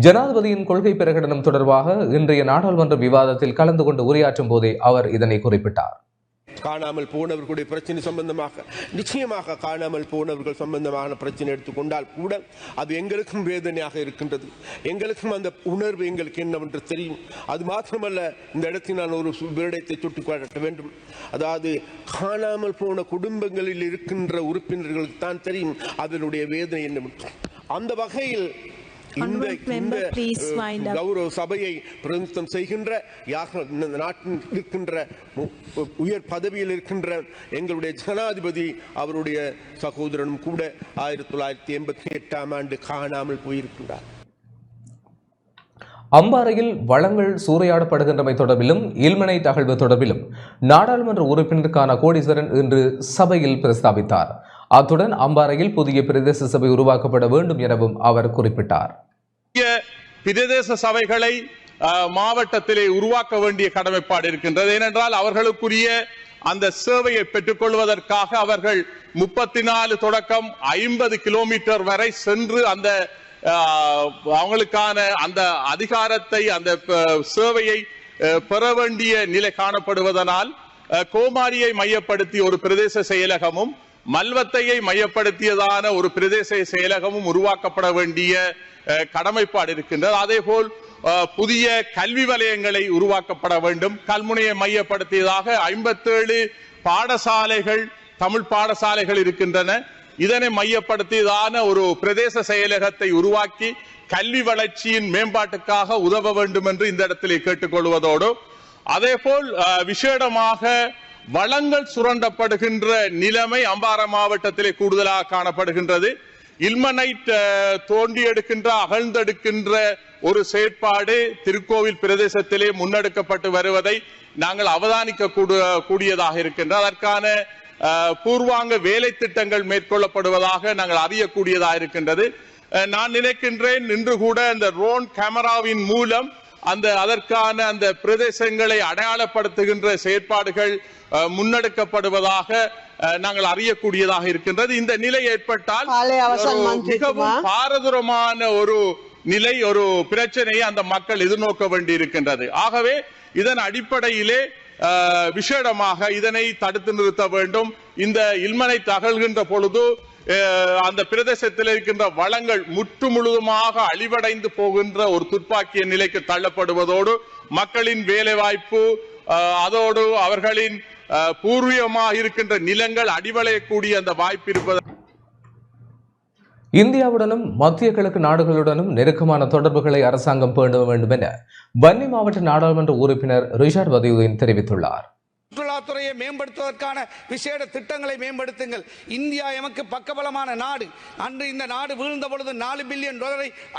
ஜனாதிபதியின் கொள்கை பிரகடனம் தொடர்பாக இன்றைய நாடாளுமன்ற விவாதத்தில் கலந்து கொண்டு உரையாற்றும் போதே அவர் இதனை குறிப்பிட்டார். காணாமல் போனவர்களுடைய பிரச்சனை சம்பந்தமாக நிச்சயமாக காணாமல் போனவர்கள் சம்பந்தமான பிரச்சனை எடுத்துக்கொண்டால் கூட அது எங்களுக்கும் வேதனையாக இருக்கின்றது. எங்களுக்கும் அந்த உணர்வு எங்களுக்கு என்னவென்று தெரியும். அது மாத்திரமல்ல, இந்த இடத்தில் நான் ஒரு விடயத்தை சுட்டிக்காட்ட வேண்டும். அதாவது காணாமல் போன குடும்பங்களில் இருக்கின்ற உறுப்பினர்களுக்கு தான் தெரியும் அதனுடைய வேதனை என்னவென்று. அந்த வகையில் இந்த கௌரவ சபையை பிரதிநிதித்துவம் செய்கின்ற நாட்டில் இருக்கின்ற உயர் பதவியில் இருக்கின்ற எங்களுடைய ஜனாதிபதி அவருடைய சகோதரனும் கூட 1988ஆம் ஆண்டு காணாமல் போயிருக்கின்றார். அம்பாறையில் வளங்கள் சூறையாடப்படுகின்றமை தொடர்பிலும் இல்மனைட் அகழ்வு தொடர்பிலும் நாடாளுமன்ற உறுப்பினருக்கான கோடீஸ்வரன் இன்று சபையில் பிரஸ்தாபித்தார். அத்துடன் அம்பாறையில் புதிய பிரதேச சபை உருவாக்கப்பட வேண்டும் எனவும் அவர் குறிப்பிட்டார். பிரதேச சபைகளை மாவட்டத்திலே உருவாக்க வேண்டிய கடமைப்பாடு இருக்கின்றது. ஏனென்றால் அவர்களுக்குரிய அந்த சேவையை பெற்றுக் கொள்வதற்காக அவர்கள் 34 தொடக்கம் 50 கிலோமீட்டர் வரை சென்று அந்த அவங்களுக்கான அந்த அதிகாரத்தை அந்த சேவையை பெற வேண்டிய நிலை காணப்படுவதனால் கோமாரியை மையப்படுத்தி ஒரு பிரதேச செயலகமும் மல்வத்தையை மையப்படுத்தியதான ஒரு பிரதேச செயலகமும் உருவாக்கப்பட வேண்டிய கடமைப்பாடு இருக்கின்றது. அதேபோல் புதிய கல்வி வலயங்களை உருவாக்கப்பட வேண்டும். கல்முனையை மையப்படுத்தியதாக 57 பாடசாலைகள் தமிழ் பாடசாலைகள் இருக்கின்றன. இதனை மையப்படுத்தியதான ஒரு பிரதேச செயலகத்தை உருவாக்கி கல்வி வளர்ச்சியின் மேம்பாட்டுக்காக உதவ வேண்டும் என்று இந்த இடத்திலே கேட்டுக்கொள்வதோடு அதேபோல் விசேடமாக வளங்கள் சுரண்டப்படுகின்ற நிலைமை அம்பாறை மாவட்டத்திலே கூடுதலாக காணப்படுகின்றது. இல்மனைட் தோண்டி எடுக்கின்ற அகழ்ந்தெடுக்கின்ற ஒரு செயற்பாடு திருக்கோவில் பிரதேசத்திலே முன்னெடுக்கப்பட்டு வருவதை நாங்கள் அவதானிக்க கூடியதாக இருக்கின்றது. அதற்கான பூர்வாங்க வேலை திட்டங்கள் மேற்கொள்ளப்படுவதாக நாங்கள் அறியக்கூடியதாக இருக்கின்றது. நான் நினைக்கின்றேன் இன்று கூட இந்த ட்ரோன் கேமராவின் மூலம் அதற்கான அந்த பிரதேசங்களை அடையாளப்படுத்துகின்ற செயற்பாடுகள் முன்னெடுக்கப்படுவதாக நாங்கள் அறியக்கூடியதாக இருக்கின்றது. இந்த நிலை ஏற்பட்டால் மிகவும் பாரதூரமான ஒரு நிலை ஒரு பிரச்சனையை அந்த மக்கள் எதிர்நோக்க வேண்டி இருக்கின்றது. ஆகவே இதன் அடிப்படையிலே விசேடமாக இதனை தடுத்து நிறுத்த வேண்டும். இந்த இல்மனை தகழ்கின்ற பொழுது அந்த பிரதேசத்தில் இருக்கின்ற வளங்கள் முற்று முழுதுமாக அழிவடைந்து போகின்ற ஒரு துப்பாக்கிய நிலைக்கு தள்ளப்படுவதோடு மக்களின் வேலை வாய்ப்பு அதோடு அவர்களின் பூர்வீகமாக இருக்கின்ற நிலங்கள் அடிவளையக்கூடிய அந்த வாய்ப்பு இருப்பது. இந்தியாவுடனும் மத்திய கிழக்கு நாடுகளுடனும் நெருக்கமான தொடர்புகளை அரசாங்கம் பேண வேண்டும் என வன்னி மாவட்ட நாடாளுமன்ற உறுப்பினர் ரிஷாட் பதியுதீன் தெரிவித்துள்ளார். சுற்றுலாத்துறையை மேம்படுத்துவதற்கான விசேட திட்டங்களை மேம்படுத்துங்கள். இந்தியா எமக்கு பக்கபலமான நாடு. அன்று இந்த நாடு வீழ்ந்த பொழுது $4 பில்லியன்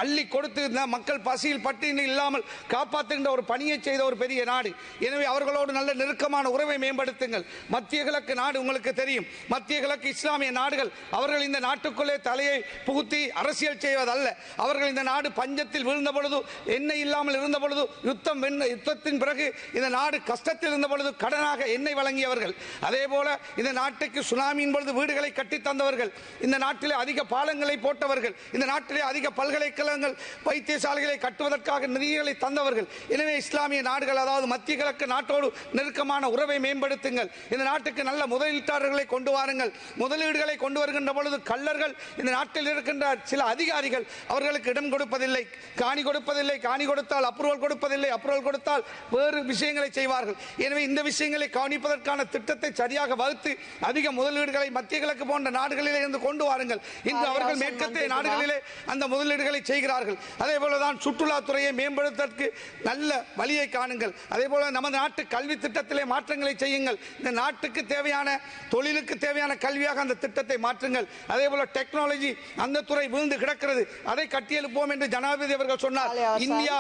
அள்ளி கொடுத்து மக்கள் பசியில் பட்டினி இல்லாமல் காப்பாற்றுகின்ற ஒரு பணியை செய்த ஒரு பெரிய நாடு. எனவே அவர்களோடு நல்ல நெருக்கமான உறவை மேம்படுத்துங்கள். மத்திய கிழக்கு நாடு உங்களுக்கு தெரியும், மத்திய கிழக்கு இஸ்லாமிய நாடுகள். அவர்கள் இந்த நாட்டுக்குள்ளே தலையை புகுத்தி அரசியல் செய்வதல்ல. அவர்கள் இந்த நாடு பஞ்சத்தில் வீழ்ந்த பொழுது, எண்ணெய் இல்லாமல் இருந்த பொழுது, யுத்தத்தின் பிறகு இந்த நாடு கஷ்டத்தில் இருந்த பொழுது கடனாக எண்ணெய் வழங்கியவர்கள். அதே போல இந்த நாட்டுக்கு சுனாமியின் பொழுது வீடுகளை கட்டி தந்தவர்கள், இந்த நாட்டிலே அதிக பாலங்களை போட்டவர்கள், இந்த நாட்டிலே அதிக பல்கலைக்கழகங்கள் வைத்தியசாலைகளை கட்டுவதற்காக நிதிகளை தந்தவர்கள். எனவே இஸ்லாமிய நாடுகள், அதாவது மத்திய கிழக்கு நாட்டோடு நெருக்கமான உறவை மேம்படுத்துங்கள். இந்த நாட்டுக்கு நல்ல முதலீட்டாளர்களை கொண்டு வாருங்கள். முதலீடுகளை கொண்டு வருகின்ற பொழுது கள்ளர்கள், இந்த நாட்டில் இருக்கின்ற சில அதிகாரிகள் அவர்களுக்கு இடம் கொடுப்பதில்லை, காணி கொடுப்பதில்லை, காணி கொடுத்தால் அப்ரூவல் கொடுப்பதில்லை, அப்ரூவல் கொடுத்தால் வேறு விஷயங்களை செய்வார்கள். எனவே இந்த விஷயங்களை கவனிப்பதற்கான திட்டத்தை சரியாக வகுத்து அதிக முதலீடுகளை மத்திய கிழக்கு போன்ற நாடுகளிலே இருந்து கொண்டு வாருங்கள். இன்று அவர்கள் மேற்கத்திய நாடுகளிலே அந்த முதலீடுகளை செய்கிறார்கள். அதே போலதான் சுற்றுலாத்துறையை மேம்படுத்துவதற்கு நல்ல வழியை காணுங்கள். அதே போல நமது நாட்டு கல்வி திட்டத்திலே மாற்றங்களை செய்யுங்கள். இந்த நாட்டுக்கு தேவையான தொழிலுக்கு தேவையான கல்வியாக அந்த திட்டத்தை மாற்றுங்கள். அதே போல டெக்னாலஜி, அந்த துறை வீழ்ந்து கிடக்கிறது, அதை கட்டியெழுப்போம் என்று ஜனாதிபதி அவர்கள் சொன்னார். இந்தியா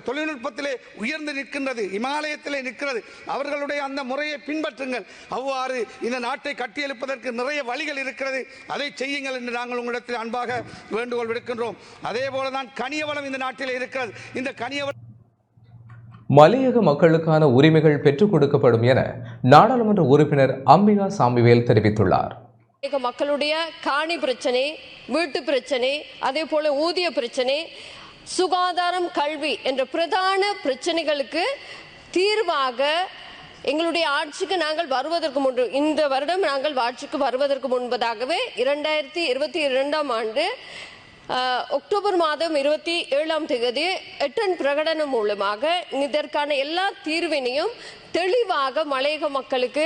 தொழில்நுட்பத்திலே உயர்ந்து நிற்கின்றது, இமாலயத்திலே நிற்கிறது. அவர்களுடைய அந்த முறையை பின்பற்றுங்கள். அவ்வாறு இந்த நாட்டை கட்டியெழுப்பதற்கு நிறைய வழிகள் இருக்கிறது, அதை செய்யுங்கள் என்று நாங்கள் உங்களிடத்தில் அன்பாக வேண்டுகோள் விடுக்கின்றோம். அதே போலதான் கனியவளம் இந்த நாட்டில் இருக்கிறது. இந்த கனியவளம் மலையக மக்களுக்கான உரிமைகள் பெற்றுக் கொடுக்கப்படும் என நாடாளுமன்ற உறுப்பினர் அம்பிகா சாமிவேல் தெரிவித்துள்ளார். மக்களுடைய காணி பிரச்சனை, வீட்டு பிரச்சனை, அதே போல ஊதிய பிரச்சனை, சுகாதாரம், கல்வி என்ற பிரதான பிரச்சனைகளுக்கு தீர்வாக எங்களுடைய ஆட்சிக்கு நாங்கள் வருவதற்கு முன்பு, இந்த வருடம் நாங்கள் ஆட்சிக்கு வருவதற்கு முன்பதாகவே 2022ஆம் ஆண்டு அக்டோபர் மாதம் 27ஆம் தேதி எட்டன் பிரகடனம் மூலமாக இதற்கான எல்லா தீர்வினையும் தெளிவாக மலையக மக்களுக்கு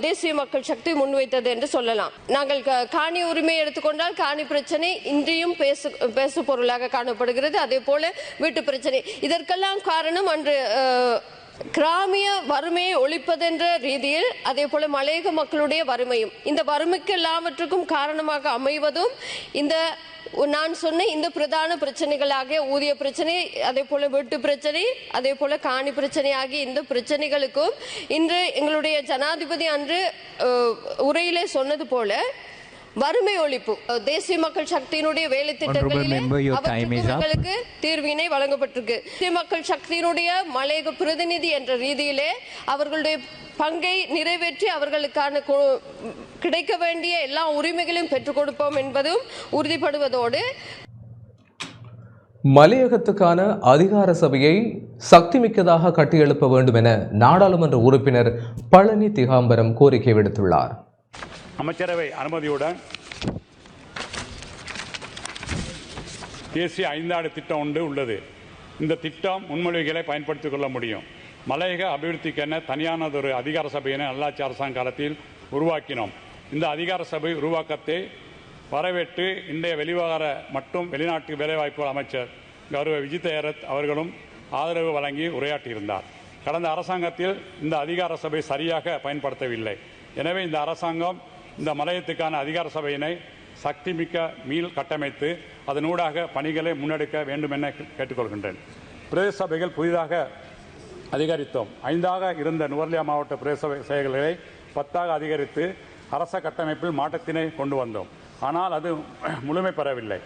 தேசிய மக்கள் சக்தி முன்வைத்தது என்று சொல்லலாம். நாங்கள் காணி உரிமை எடுத்துக்கொண்டால் காணி பிரச்சனை இன்றையும் பேசு பொருளாக காணப்படுகிறது. அதே போல வீட்டு பிரச்சனை, இதற்கெல்லாம் காரணம் அன்று கிராமிய வறுமையை ஒழிப்பதென்ற ரீதியில், அதே போல மலையக மக்களுடைய வறுமையும், இந்த வறுமைக்கு எல்லாவற்றுக்கும் காரணமாக அமைவதும் இந்த நான் சொன்ன இந்த பிரதான பிரச்சனைகளாக ஊதிய பிரச்சனை, அதே போல வீட்டு பிரச்சனை, அதே போல காணி பிரச்சனை ஆகிய இந்த பிரச்சனைகளுக்கும் இன்று எங்களுடைய ஜனாதிபதி அன்று உரையிலே சொன்னது போல வறுமை ஒழிப்பு தேசிய மக்கள் சக்தியினுடைய வேலை திட்டங்களுக்கு தீர்வினை வழங்கப்பட்டிருக்கு. தேசிய மக்கள் சக்தியினுடைய மலையக பிரதிநிதி என்ற ரீதியிலே அவர்களுடைய பங்கை நிறைவேற்றி அவர்களுக்கான கிடைக்க வேண்டிய எல்லா உரிமைகளையும் பெற்றுக் கொடுப்போம் என்பதும் உறுதிப்படுவதோடு மலையகத்துக்கான அதிகார சபையை சக்திமிக்கதாக கட்டியெழுப்ப வேண்டும் என நாடாளுமன்ற உறுப்பினர் பழனி திகாம்பரம் கோரிக்கை விடுத்துள்ளார். அமைச்சரவை அனுமதியுடன் தேசிய 5 ஆண்டு திட்டம் ஒன்று உள்ளது. இந்த திட்டம் முன்மொழிவுகளை பயன்படுத்திக் கொள்ள முடியும். மலையக அபிவிருத்திக்கென தனியானதொரு அதிகார சபையினை நல்லாட்சி அரசாங்க காலத்தில் உருவாக்கினோம். இந்த அதிகார சபை உருவாக்கத்தை வரவேற்று இன்றைய வெளிவிவகார மற்றும் வெளிநாட்டு வேலைவாய்ப்பு அமைச்சர் கௌரவ விஜித் ஏரத் அவர்களும் ஆதரவு வழங்கி உரையாற்றியிருந்தார். கடந்த அரசாங்கத்தில் இந்த அதிகார சபை சரியாக பயன்படுத்தவில்லை. எனவே இந்த அரசாங்கம் இந்த மலையத்துக்கான அதிகார சபையினை சக்திமிக்க மீள் கட்டமைத்து அதனூடாக பணிகளை முன்னெடுக்க வேண்டும் என கேட்டுக்கொள்கின்றேன். பிரதேச சபைகள் புதிதாக அதிகரித்தோம். 5ஆக இருந்த நுவர்லியா மாவட்ட பிரதேச சபைகளை 10ஆக அதிகரித்து அரச கட்டமைப்பில் மாற்றத்தினை கொண்டு வந்தோம். ஆனால் அது முழுமை பெறவில்லை.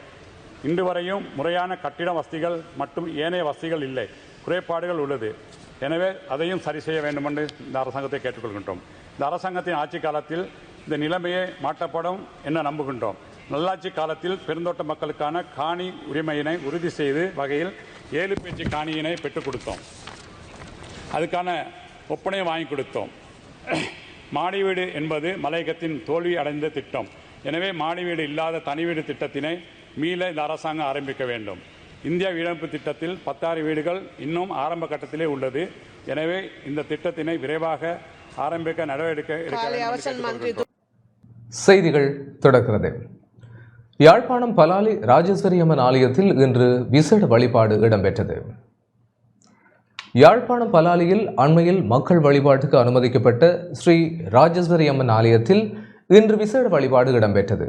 இன்று வரையும் முறையான கட்டிட வசதிகள் மற்றும் ஏனைய வசதிகள் இல்லை, குறைபாடுகள் உள்ளது. எனவே அதையும் சரி செய்ய வேண்டும் என்று இந்த அரசாங்கத்தை கேட்டுக்கொள்கின்றோம். இந்த அரசாங்கத்தின் ஆட்சி காலத்தில் இந்த நிலைமையை மாற்றப்படும் என நம்புகின்றோம். நல்லாட்சி காலத்தில் பெருந்தோட்ட மக்களுக்கான காணி உரிமையினை உறுதி செய்து வகையில் 7 பேச்சு காணியினை பெற்றுக் கொடுத்தோம். அதுக்கான ஒப்பனை வாங்கி கொடுத்தோம். மாடி வீடு என்பது மலையகத்தின் தோல்வி அடைந்த திட்டம். எனவே மாடி வீடு இல்லாத தனி வீடு திட்டத்தினை மீள இந்த அரசாங்கம் ஆரம்பிக்க வேண்டும். இந்தியா வீடமைப்பு திட்டத்தில் 16 வீடுகள் இன்னும் ஆரம்ப கட்டத்திலே உள்ளது. எனவே இந்த திட்டத்தினை விரைவாக ஆரம்பிக்க நடவடிக்கை எடுக்க செய்திகள் தொடர்கிறது. யாழ்ப்பாணம் பலாலி ராஜேஸ்வரி அம்மன் ஆலயத்தில் இன்று விசேட வழிபாடு இடம்பெற்றது. யாழ்ப்பாணம் பலாலியில் அண்மையில் மக்கள் வழிபாட்டுக்கு அனுமதிக்கப்பட்ட ஸ்ரீ ராஜேஸ்வரி அம்மன் ஆலயத்தில் இன்று விசேட வழிபாடு இடம்பெற்றது.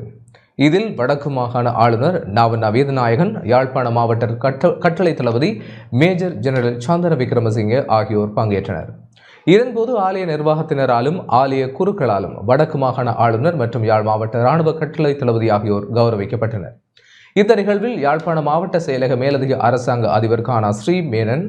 இதில் வடக்கு மாகாண ஆளுநர் நாவண்ணா வேதநாயகன், யாழ்ப்பாண மாவட்ட கட்டளை தளபதி மேஜர் ஜெனரல் சாந்தன விக்ரமசிங்கே ஆகியோர் பங்கேற்றனர். இதன்போது ஆலய நிர்வாகத்தினராலும் ஆலய குருக்களாலும் வடக்கு மாகாண ஆளுநர் மற்றும் யாழ் மாவட்ட இராணுவ கட்டளை தளபதி ஆகியோர் கௌரவிக்கப்பட்டனர். இந்த நிகழ்வில் யாழ்ப்பாண மாவட்ட செயலக மேலதிக அரசாங்க அதிபர் கானா ஸ்ரீ மேனன்,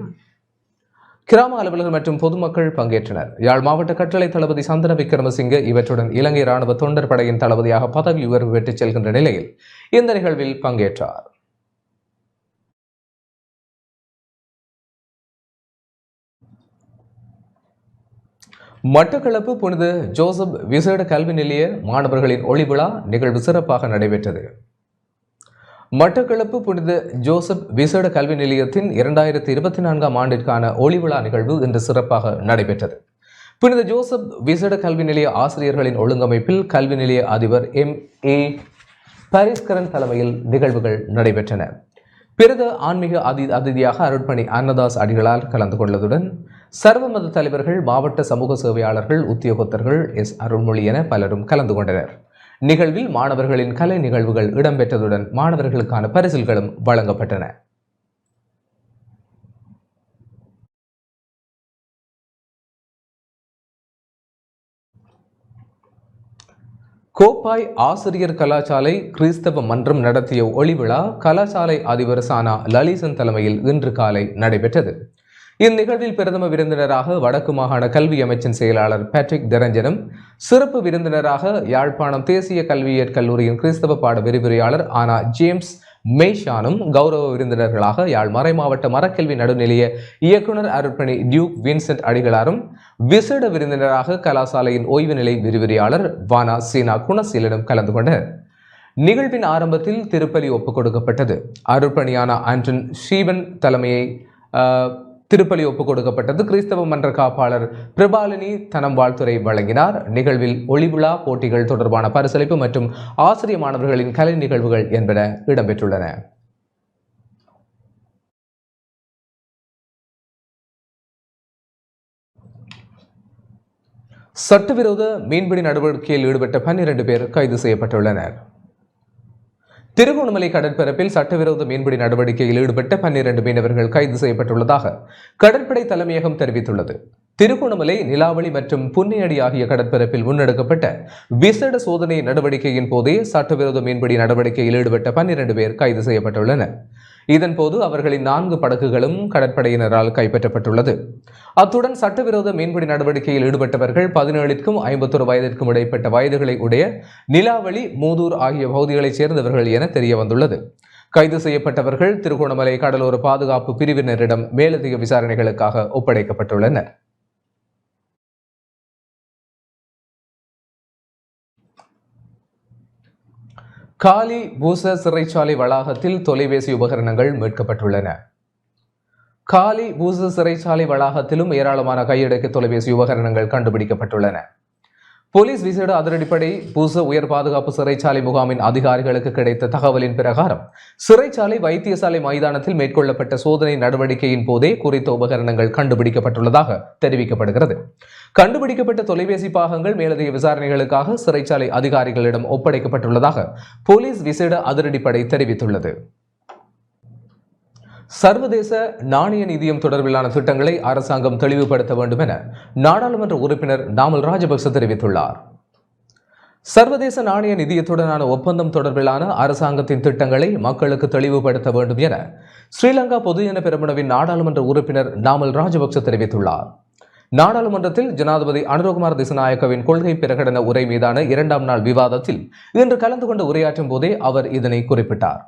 கிராம அலுவலர்கள் மற்றும் பொதுமக்கள் பங்கேற்றனர். யாழ் மாவட்ட கட்டளை தளபதி சந்தன விக்ரமசிங்கே இவற்றுடன் இலங்கை இராணுவ தொண்டர் படையின் தளபதியாக பதவி உயர்வு பெற்றுச் செல்கின்ற நிலையில் இந்த நிகழ்வில் பங்கேற்றார். மட்டக்களப்பு புனித ஜோசப் விசேட கல்வி நிலைய மாணவர்களின் ஒளிவிழா நிகழ்வு சிறப்பாக நடைபெற்றது. மட்டக்களப்பு புனித ஜோசப் விசேட கல்வி நிலையத்தின் 2024 ஆண்டிற்கான ஒளிவிழா நிகழ்வு இன்று சிறப்பாக நடைபெற்றது. புனித ஜோசப் விசேட கல்வி நிலைய ஆசிரியர்களின் ஒழுங்கமைப்பில் கல்வி நிலைய அதிபர் M.A. பரிஸ்கரன் தலைமையில் நிகழ்வுகள் நடைபெற்றன. பிரத ஆன்மீக அதிதியாக அருட்பணி அன்னதாஸ் அடிகளால் கலந்து கொண்டதுடன் சர்வமத தலைவர்கள், மாவட்ட சமூக சேவையாளர்கள், உத்தியோகத்தர்கள், எஸ். அருள்மொழி என பலரும் கலந்து கொண்டனர். நிகழ்வில் மாணவர்களின் கலை நிகழ்வுகள் இடம்பெற்றதுடன் மாணவர்களுக்கான பரிசில்களும் வழங்கப்பட்டன. கோப்பாய் ஆசிரியர் கலாசாலை கிறிஸ்தவ மன்றம் நடத்திய ஒளிவிழா கலாசாலை அதிபர் சானா லலிசன் தலைமையில் இன்று காலை நடைபெற்றது. இந்நிகழ்வில் பிரதம விருந்தினராக வடக்கு மாகாண கல்வி அமைச்சின் செயலாளர் பேட்ரிக் டெரஞ்சனும், சிறப்பு விருந்தினராக யாழ்ப்பாணம் தேசிய கல்வியியற் கல்லூரியின் கிறிஸ்தவ பாட விரிவுரையாளர் ஆனா ஜேம்ஸ் மெய்ஷானும், கௌரவ விருந்தினர்களாக யாழ் மறை மாவட்ட மரக்கல்வி நடுநிலைய இயக்குனர் அருட்பணி டியூக் வின்சென்ட் அடிகளாரும், விசேட விருந்தினராக கலாசாலையின் ஓய்வு நிலை விரிவுரையாளர் வானா சீனா குணசீலனும் கலந்து கொண்டனர். நிகழ்வின் ஆரம்பத்தில் திருப்பலி ஒப்புக் கொடுக்கப்பட்டது. அருட்பணியான ஆண்டன் ஷீவன் தலைமையை திருப்பலி ஒப்புக் கொடுக்கப்பட்டது. கிறிஸ்தவ மன்ற காப்பாளர் பிரபாலினி தனம் வாழ்த்துரை வழங்கினார். நிகழ்வில் ஒளிவிழா போட்டிகள் தொடர்பான பரிசளிப்பு மற்றும் ஆசிரிய மாணவர்களின் கலை நிகழ்வுகள் என்பன இடம்பெற்றுள்ளன. சட்டவிரோத மீன்பிடி நடவடிக்கையில் ஈடுபட்ட 12 பேர் கைது செய்யப்பட்டுள்ளனர். திருகோணமலை கடற்பரப்பில் சட்டவிரோத மீன்பிடி நடவடிக்கையில் ஈடுபட்ட 12 மீனவர்கள் கைது செய்யப்பட்டுள்ளதாக கடற்படை தலைமையகம் தெரிவித்துள்ளது. திருகோணமலை, நிலாவளி மற்றும் புன்னையடி ஆகிய கடற்பரப்பில் முன்னெடுக்கப்பட்ட விசேட சோதனை நடவடிக்கையின் போதே சட்டவிரோத மீன்பிடி நடவடிக்கையில் ஈடுபட்ட 12 பேர் கைது செய்யப்பட்டுள்ளனர். இதன்போது அவர்களின் 4 படகுகளும் கடற்படையினரால் கைப்பற்றப்பட்டுள்ளது. அத்துடன் சட்டவிரோத மீன்பிடி நடவடிக்கையில் ஈடுபட்டவர்கள் 17க்கும் 51 வயதிற்கும் இடைப்பட்ட வயதுகளை உடைய நிலாவளி, மூதூர் ஆகிய பகுதிகளைச் சேர்ந்தவர்கள் என தெரிய வந்துள்ளது. கைது செய்யப்பட்டவர்கள் திருகோணமலை கடலோர பாதுகாப்பு பிரிவினரிடம் மேலதிக விசாரணைகளுக்காக ஒப்படைக்கப்பட்டுள்ளனர். காலி பூச சிறைச்சாலை வளாகத்தில் தொலைபேசி உபகரணங்கள் மீட்கப்பட்டுள்ளன. காலி பூச சிறைச்சாலை வளாகத்திலும் ஏராளமான கையடக்க தொலைபேசி உபகரணங்கள் கண்டுபிடிக்கப்பட்டுள்ளன. போலீஸ் விசேட அதிரடிப்படை பூச உயர் பாதுகாப்பு சிறைச்சாலை முகாமின் அதிகாரிகளுக்கு கிடைத்த தகவலின் பிரகாரம் சிறைச்சாலை வைத்தியசாலை மைதானத்தில் மேற்கொள்ளப்பட்ட சோதனை நடவடிக்கையின் போதே குறித்த உபகரணங்கள் கண்டுபிடிக்கப்பட்டுள்ளதாக தெரிவிக்கப்படுகிறது. கண்டுபிடிக்கப்பட்ட தொலைபேசி பாகங்கள் மேலதிக விசாரணைகளுக்காக சிறைச்சாலை அதிகாரிகளிடம் ஒப்படைக்கப்பட்டுள்ளதாக போலீஸ் விசேட அதிரடிப்படை தெரிவித்துள்ளது. சர்வதேச நாணய நிதியம் தொடர்பிலான திட்டங்களை அரசாங்கம் தெளிவுபடுத்த வேண்டும் என நாடாளுமன்ற உறுப்பினர் நாமல் ராஜபக்ச தெரிவித்துள்ளார். சர்வதேச நாணய நிதியத்துடனான ஒப்பந்தம் தொடர்பிலான அரசாங்கத்தின் திட்டங்களை மக்களுக்கு தெளிவுபடுத்த வேண்டும் என ஸ்ரீலங்கா பொதுஜன பெரமுனவின் நாடாளுமன்ற உறுப்பினர் நாமல் ராஜபக்ச தெரிவித்துள்ளார். நாடாளுமன்றத்தில் ஜனாதிபதி அனுரகுமார் திசாநாயக்கவின் கொள்கை பிரகடன உரை மீதான 2ஆம் நாள் விவாதத்தில் இன்று கலந்து கொண்டு உரையாற்றும் போதே அவர் இதனை குறிப்பிட்டார்.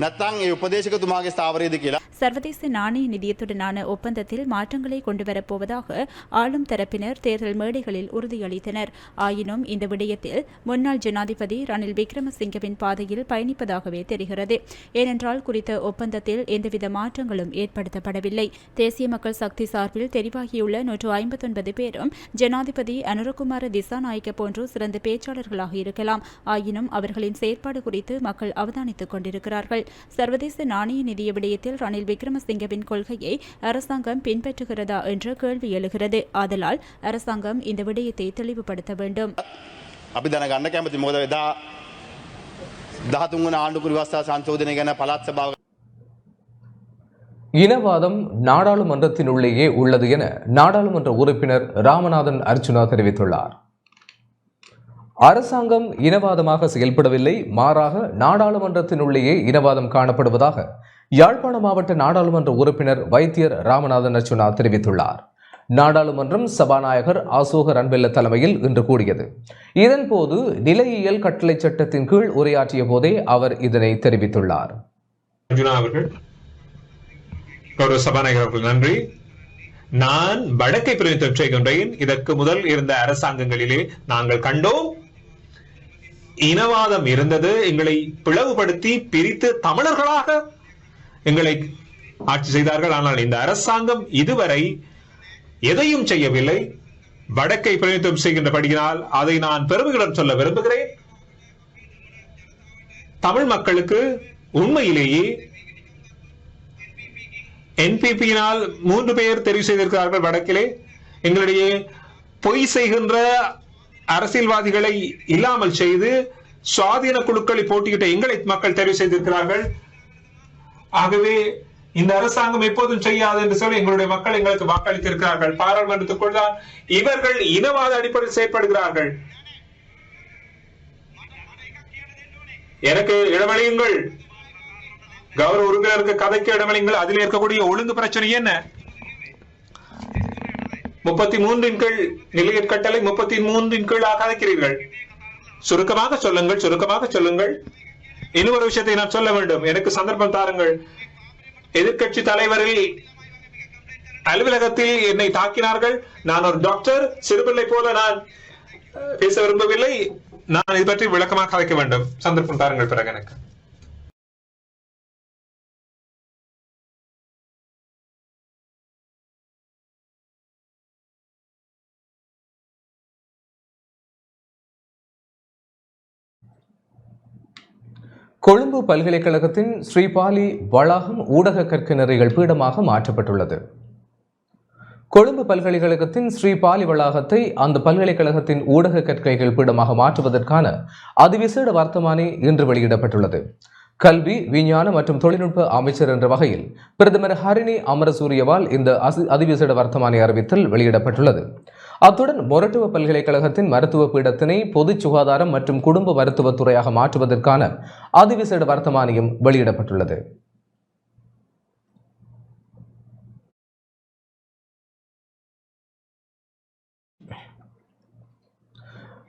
නැත්නම් ඒ උපදේශකතුමාගේ ස්ථාවරයේද කියලා. சர்வதேச நாணய நிதியத்துடனான ஒப்பந்தத்தில் மாற்றங்களை கொண்டுவரப்போவதாக ஆளும் தரப்பினர் தேர்தல் மேடைகளில் உறுதியளித்தனர். ஆயினும் இந்த விடயத்தில் முன்னாள் ஜனாதிபதி ரணில் விக்ரமசிங்கவின் பாதையில் பயணிப்பதாகவே தெரிகிறது. ஏனென்றால் குறித்த ஒப்பந்தத்தில் எந்தவித மாற்றங்களும் ஏற்படுத்தப்படவில்லை. தேசிய மக்கள் சக்தி சார்பில் தெரிவாகியுள்ள 159 பேரும் ஜனாதிபதி அனுரகுமார திசாநாயக்க போன்று சிறந்த பேச்சாளர்களாக இருக்கலாம். ஆயினும் அவர்களின் செயற்பாடு குறித்து மக்கள் அவதானித்துக் கொண்டிருக்கிறார்கள். சர்வதேச நாணய நிதிய விடயத்தில் ரணில் விக்ரமசிங்கவின் கொள்கையை அரசாங்கம் பின்பற்றுகிறதா என்ற கேள்வி எழுகிறது. ஆதலால் அரசாங்கம் இந்த விடயத்தை தெளிவுபடுத்த வேண்டும். අපි දැනගන්න කැමති මොකද එදා 13 වන ආණ්ඩුක්‍රම ව්‍යවස්ථා සංශෝධනය ගැන පළාත් සභාව இனவாதம் நாடாளுமன்றத்தினுள்ளேயே உள்ளது என நாடாளுமன்ற உறுப்பினர் ராமநாதன் அர்ச்சுனா தெரிவித்துள்ளார். அரசாங்கம் இனவாதமாக செயல்படவில்லை, மாறாக நாடாளுமன்றத்தினுள்ளேயே இனவாதம் காணப்படுவதாக யாழ்ப்பாண மாவட்ட நாடாளுமன்ற உறுப்பினர் வைத்தியர் ராமநாதன் அர்ச்சுனா தெரிவித்துள்ளார். நாடாளுமன்றம் சபாநாயகர் அசோக ரன்வெல்ல தலைமையில் இன்று கூடியது. இதன்போது நிலையியல் கட்டளை சட்டத்தின் கீழ் உரையாற்றிய போதே அவர் இதனை தெரிவித்துள்ளார். சபாநாயகர் நன்றி. நான் வடக்கை பிரதிநிதித்துவம் செய்கின்றேன். இதற்கு முதல் இருந்த அரசாங்கங்களிலே நாங்கள் கண்டோம், இனவாதம் இருந்தது. எங்களை பிளவுபடுத்தி பிரித்து தமிழர்களாக எங்களை ஆட்சி செய்தார்கள். ஆனால் இந்த அரசாங்கம் இதுவரை எதையும் செய்யவில்லை. வடக்கை பிரதிநிதித்துவம் செய்கின்றபடியினால் அதை நான் பெருமையுடன் சொல்ல விரும்புகிறேன். தமிழ் மக்களுக்கு உண்மையிலேயே என்பிபியினால் 3 பேர் தெரிவு செய்திருக்கிறார்கள் வடக்கிலே. எங்களிடையே பொய் செய்கின்ற அரசியல்வாதிகளை இல்லாமல் செய்து சுவாதீன குழுக்களை போட்டியிட்ட எங்களை மக்கள் தெரிவு செய்திருக்கிறார்கள். ஆகவே இந்த அரசாங்கம் எப்போதும் செய்யாது என்று சொல்லி எங்களுடைய மக்கள் எங்களுக்கு வாக்களித்திருக்கிறார்கள். பாராளுமன்றத்துக்குள் தான் இவர்கள் இனவாத அடிப்படையில் செயல்படுகிறார்கள். எனக்கு இடமளியுங்கள், கௌரவ உறுப்பினருக்கு கதைக்கு இடமளியுங்கள். அதில் இருக்கக்கூடிய ஒழுங்கு பிரச்சனை என்ன? 33 கீழ் நிலையற் கட்டளை 33 கீழாக கதைக்கிறீர்கள். சுருக்கமாக சொல்லுங்கள், சுருக்கமாக சொல்லுங்கள். இன்னொரு விஷயத்தை நான் சொல்ல வேண்டும், எனக்கு சந்தர்ப்பம் தாருங்கள். எதிர்கட்சி தலைவரில் அலுவலகத்தில் என்னை தாக்கினார்கள். நான் ஒரு டாக்டர், சிறுபிள்ளை போல நான் பேச விரும்பவில்லை. நான் இது பற்றி விளக்கமாக கதைக்க வேண்டும். சந்தர்ப்பம் தாருங்கள் பிறகு எனக்கு. கொழும்பு பல்கலைக்கழகத்தின் ஸ்ரீபாலி வளாகம் ஊடக கற்கநெறிகள் பீடமாக மாற்றப்பட்டுள்ளது. கொழும்பு பல்கலைக்கழகத்தின் ஸ்ரீபாலி வளாகத்தை அந்த பல்கலைக்கழகத்தின் ஊடக கற்கைகள் பீடமாக மாற்றுவதற்கான அதிவிசேட வர்த்தமானி இன்று வெளியிடப்பட்டுள்ளது. கல்வி, விஞ்ஞான மற்றும் தொழில்நுட்ப அமைச்சர் என்ற வகையில் பிரதமர் ஹரிணி அமரசூரியவால் இந்த அதிவிசேட வர்த்தமானி அறிவித்தல் வெளியிடப்பட்டுள்ளது. அத்துடன் மொரட்டுவ பல்கலைக்கழகத்தின் மருத்துவ பீடத்தினை பொது சுகாதாரம் மற்றும் குடும்ப மருத்துவத்துறையாக மாற்றுவதற்கான அதிவிசேட வர்த்தமானியும் வெளியிடப்பட்டுள்ளது.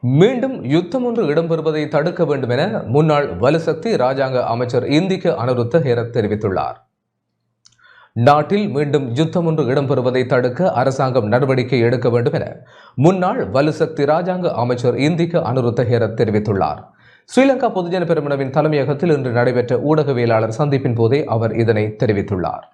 மீண்டும் யுத்தம் ஒன்று இடம்பெறுவதை தடுக்க வேண்டும் என முன்னாள் வலுசக்தி ராஜாங்க அமைச்சர் இந்திக்க அனுருத்த ஹேரத் தெரிவித்துள்ளார். நாட்டில் மீண்டும் யுத்தம் ஒன்று இடம்பெறுவதை தடுக்க அரசாங்கம் நடவடிக்கை எடுக்க வேண்டும் என முன்னாள் வலுசக்தி ராஜாங்க அமைச்சர் இந்திக்க அனுருத்த ஹேரத் தெரிவித்துள்ளார். ஸ்ரீலங்கா பொதுஜன பெரமுனவின் தலைமையகத்தில் இன்று நடைபெற்ற ஊடகவியலாளர் சந்திப்பின் போதே அவர் இதனை தெரிவித்துள்ளார்.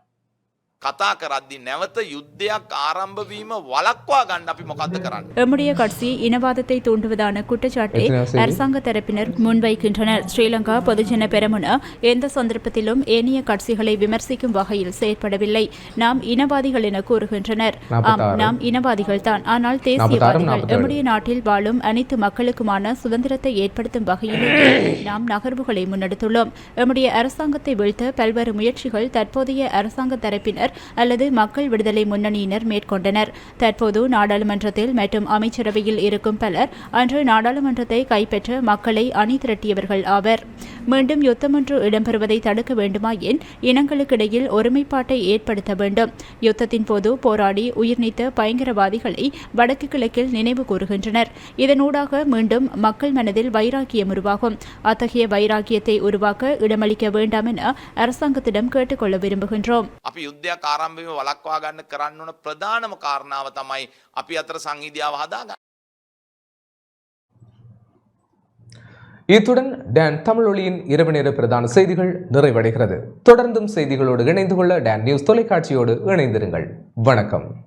කතා කරද්දී නැවත යුද්ධයක් ආරම්භ වීම වළක්වා ගන්න අපි මොකද්ද කරන්නේ? எம்முடைய கட்சி இனவாதத்தை தூண்டுவதான குற்றச்சாட்டை அரசாங்க தரப்பினர் முன்வைக்கின்றனர். ஸ்ரீலங்கா பொதுஜன பெரமுன எந்த சந்தர்ப்பத்திலும் ஏனைய கட்சிகளை விமர்சிக்கும் வகையில் செயற்படவில்லை. நாம் இனவாதிகள் என கூறுகின்றனர். நாம் இனவாதிகள் தான், ஆனால் தேசியவாதிகள். எம்முடைய நாட்டில் வாழும் அனைத்து மக்களுக்குமான சுதந்திரத்தை ஏற்படுத்தும் வகையிலேயே நாம் நகர்வுகளை முன்னெடுத்துள்ளோம். எம்முடைய அரசாங்கத்தை வீழ்த்த பல்வேறு முயற்சிகள் தற்போதைய அரசாங்க தரப்பினர் கட்சியினர் அல்லது மக்கள் விடுதலை முன்னணியினர் மேற்கொண்டனர். தற்போது நாடாளுமன்றத்தில் மற்றும் அமைச்சரவையில் இருக்கும் பலர் அன்று நாடாளுமன்றத்தை கைப்பற்ற மக்களை அணி திரட்டியவர்கள் ஆவர். மீண்டும் யுத்தமொன்று இடம்பெறுவதை தடுக்க வேண்டுமாயின் இனங்களுக்கிடையில் ஒருமைப்பாட்டை ஏற்படுத்த வேண்டும். யுத்தத்தின் போது போராடி உயிர்நீத்த பயங்கரவாதிகளை வடக்கு கிழக்கில் நினைவு கூறுகின்றனர். இதனூடாக மீண்டும் மக்கள் மனதில் வைராக்கியம் உருவாகும். அத்தகைய வைராக்கியத்தை உருவாக்க இடமளிக்க வேண்டாம் என அரசாங்கத்திடம் கேட்டுக்கொள்ள விரும்புகின்றோம். අපි යුද්ධයක් ආරම්භ වීම වළක්වා ගන්න කරන්න ඕන ප්‍රධානම කාරණාව තමයි අපි අතර සංහිඳියාව හදාගන්න. இத்துடன் டான் தமிழொலியின் இரவு நேர பிரதான செய்திகள் நிறைவடைகிறது. தொடர்ந்தும் செய்திகளோடு இணைந்து கொள்ள டான் நியூஸ் தொலைக்காட்சியோடு இணைந்திருங்கள். வணக்கம்.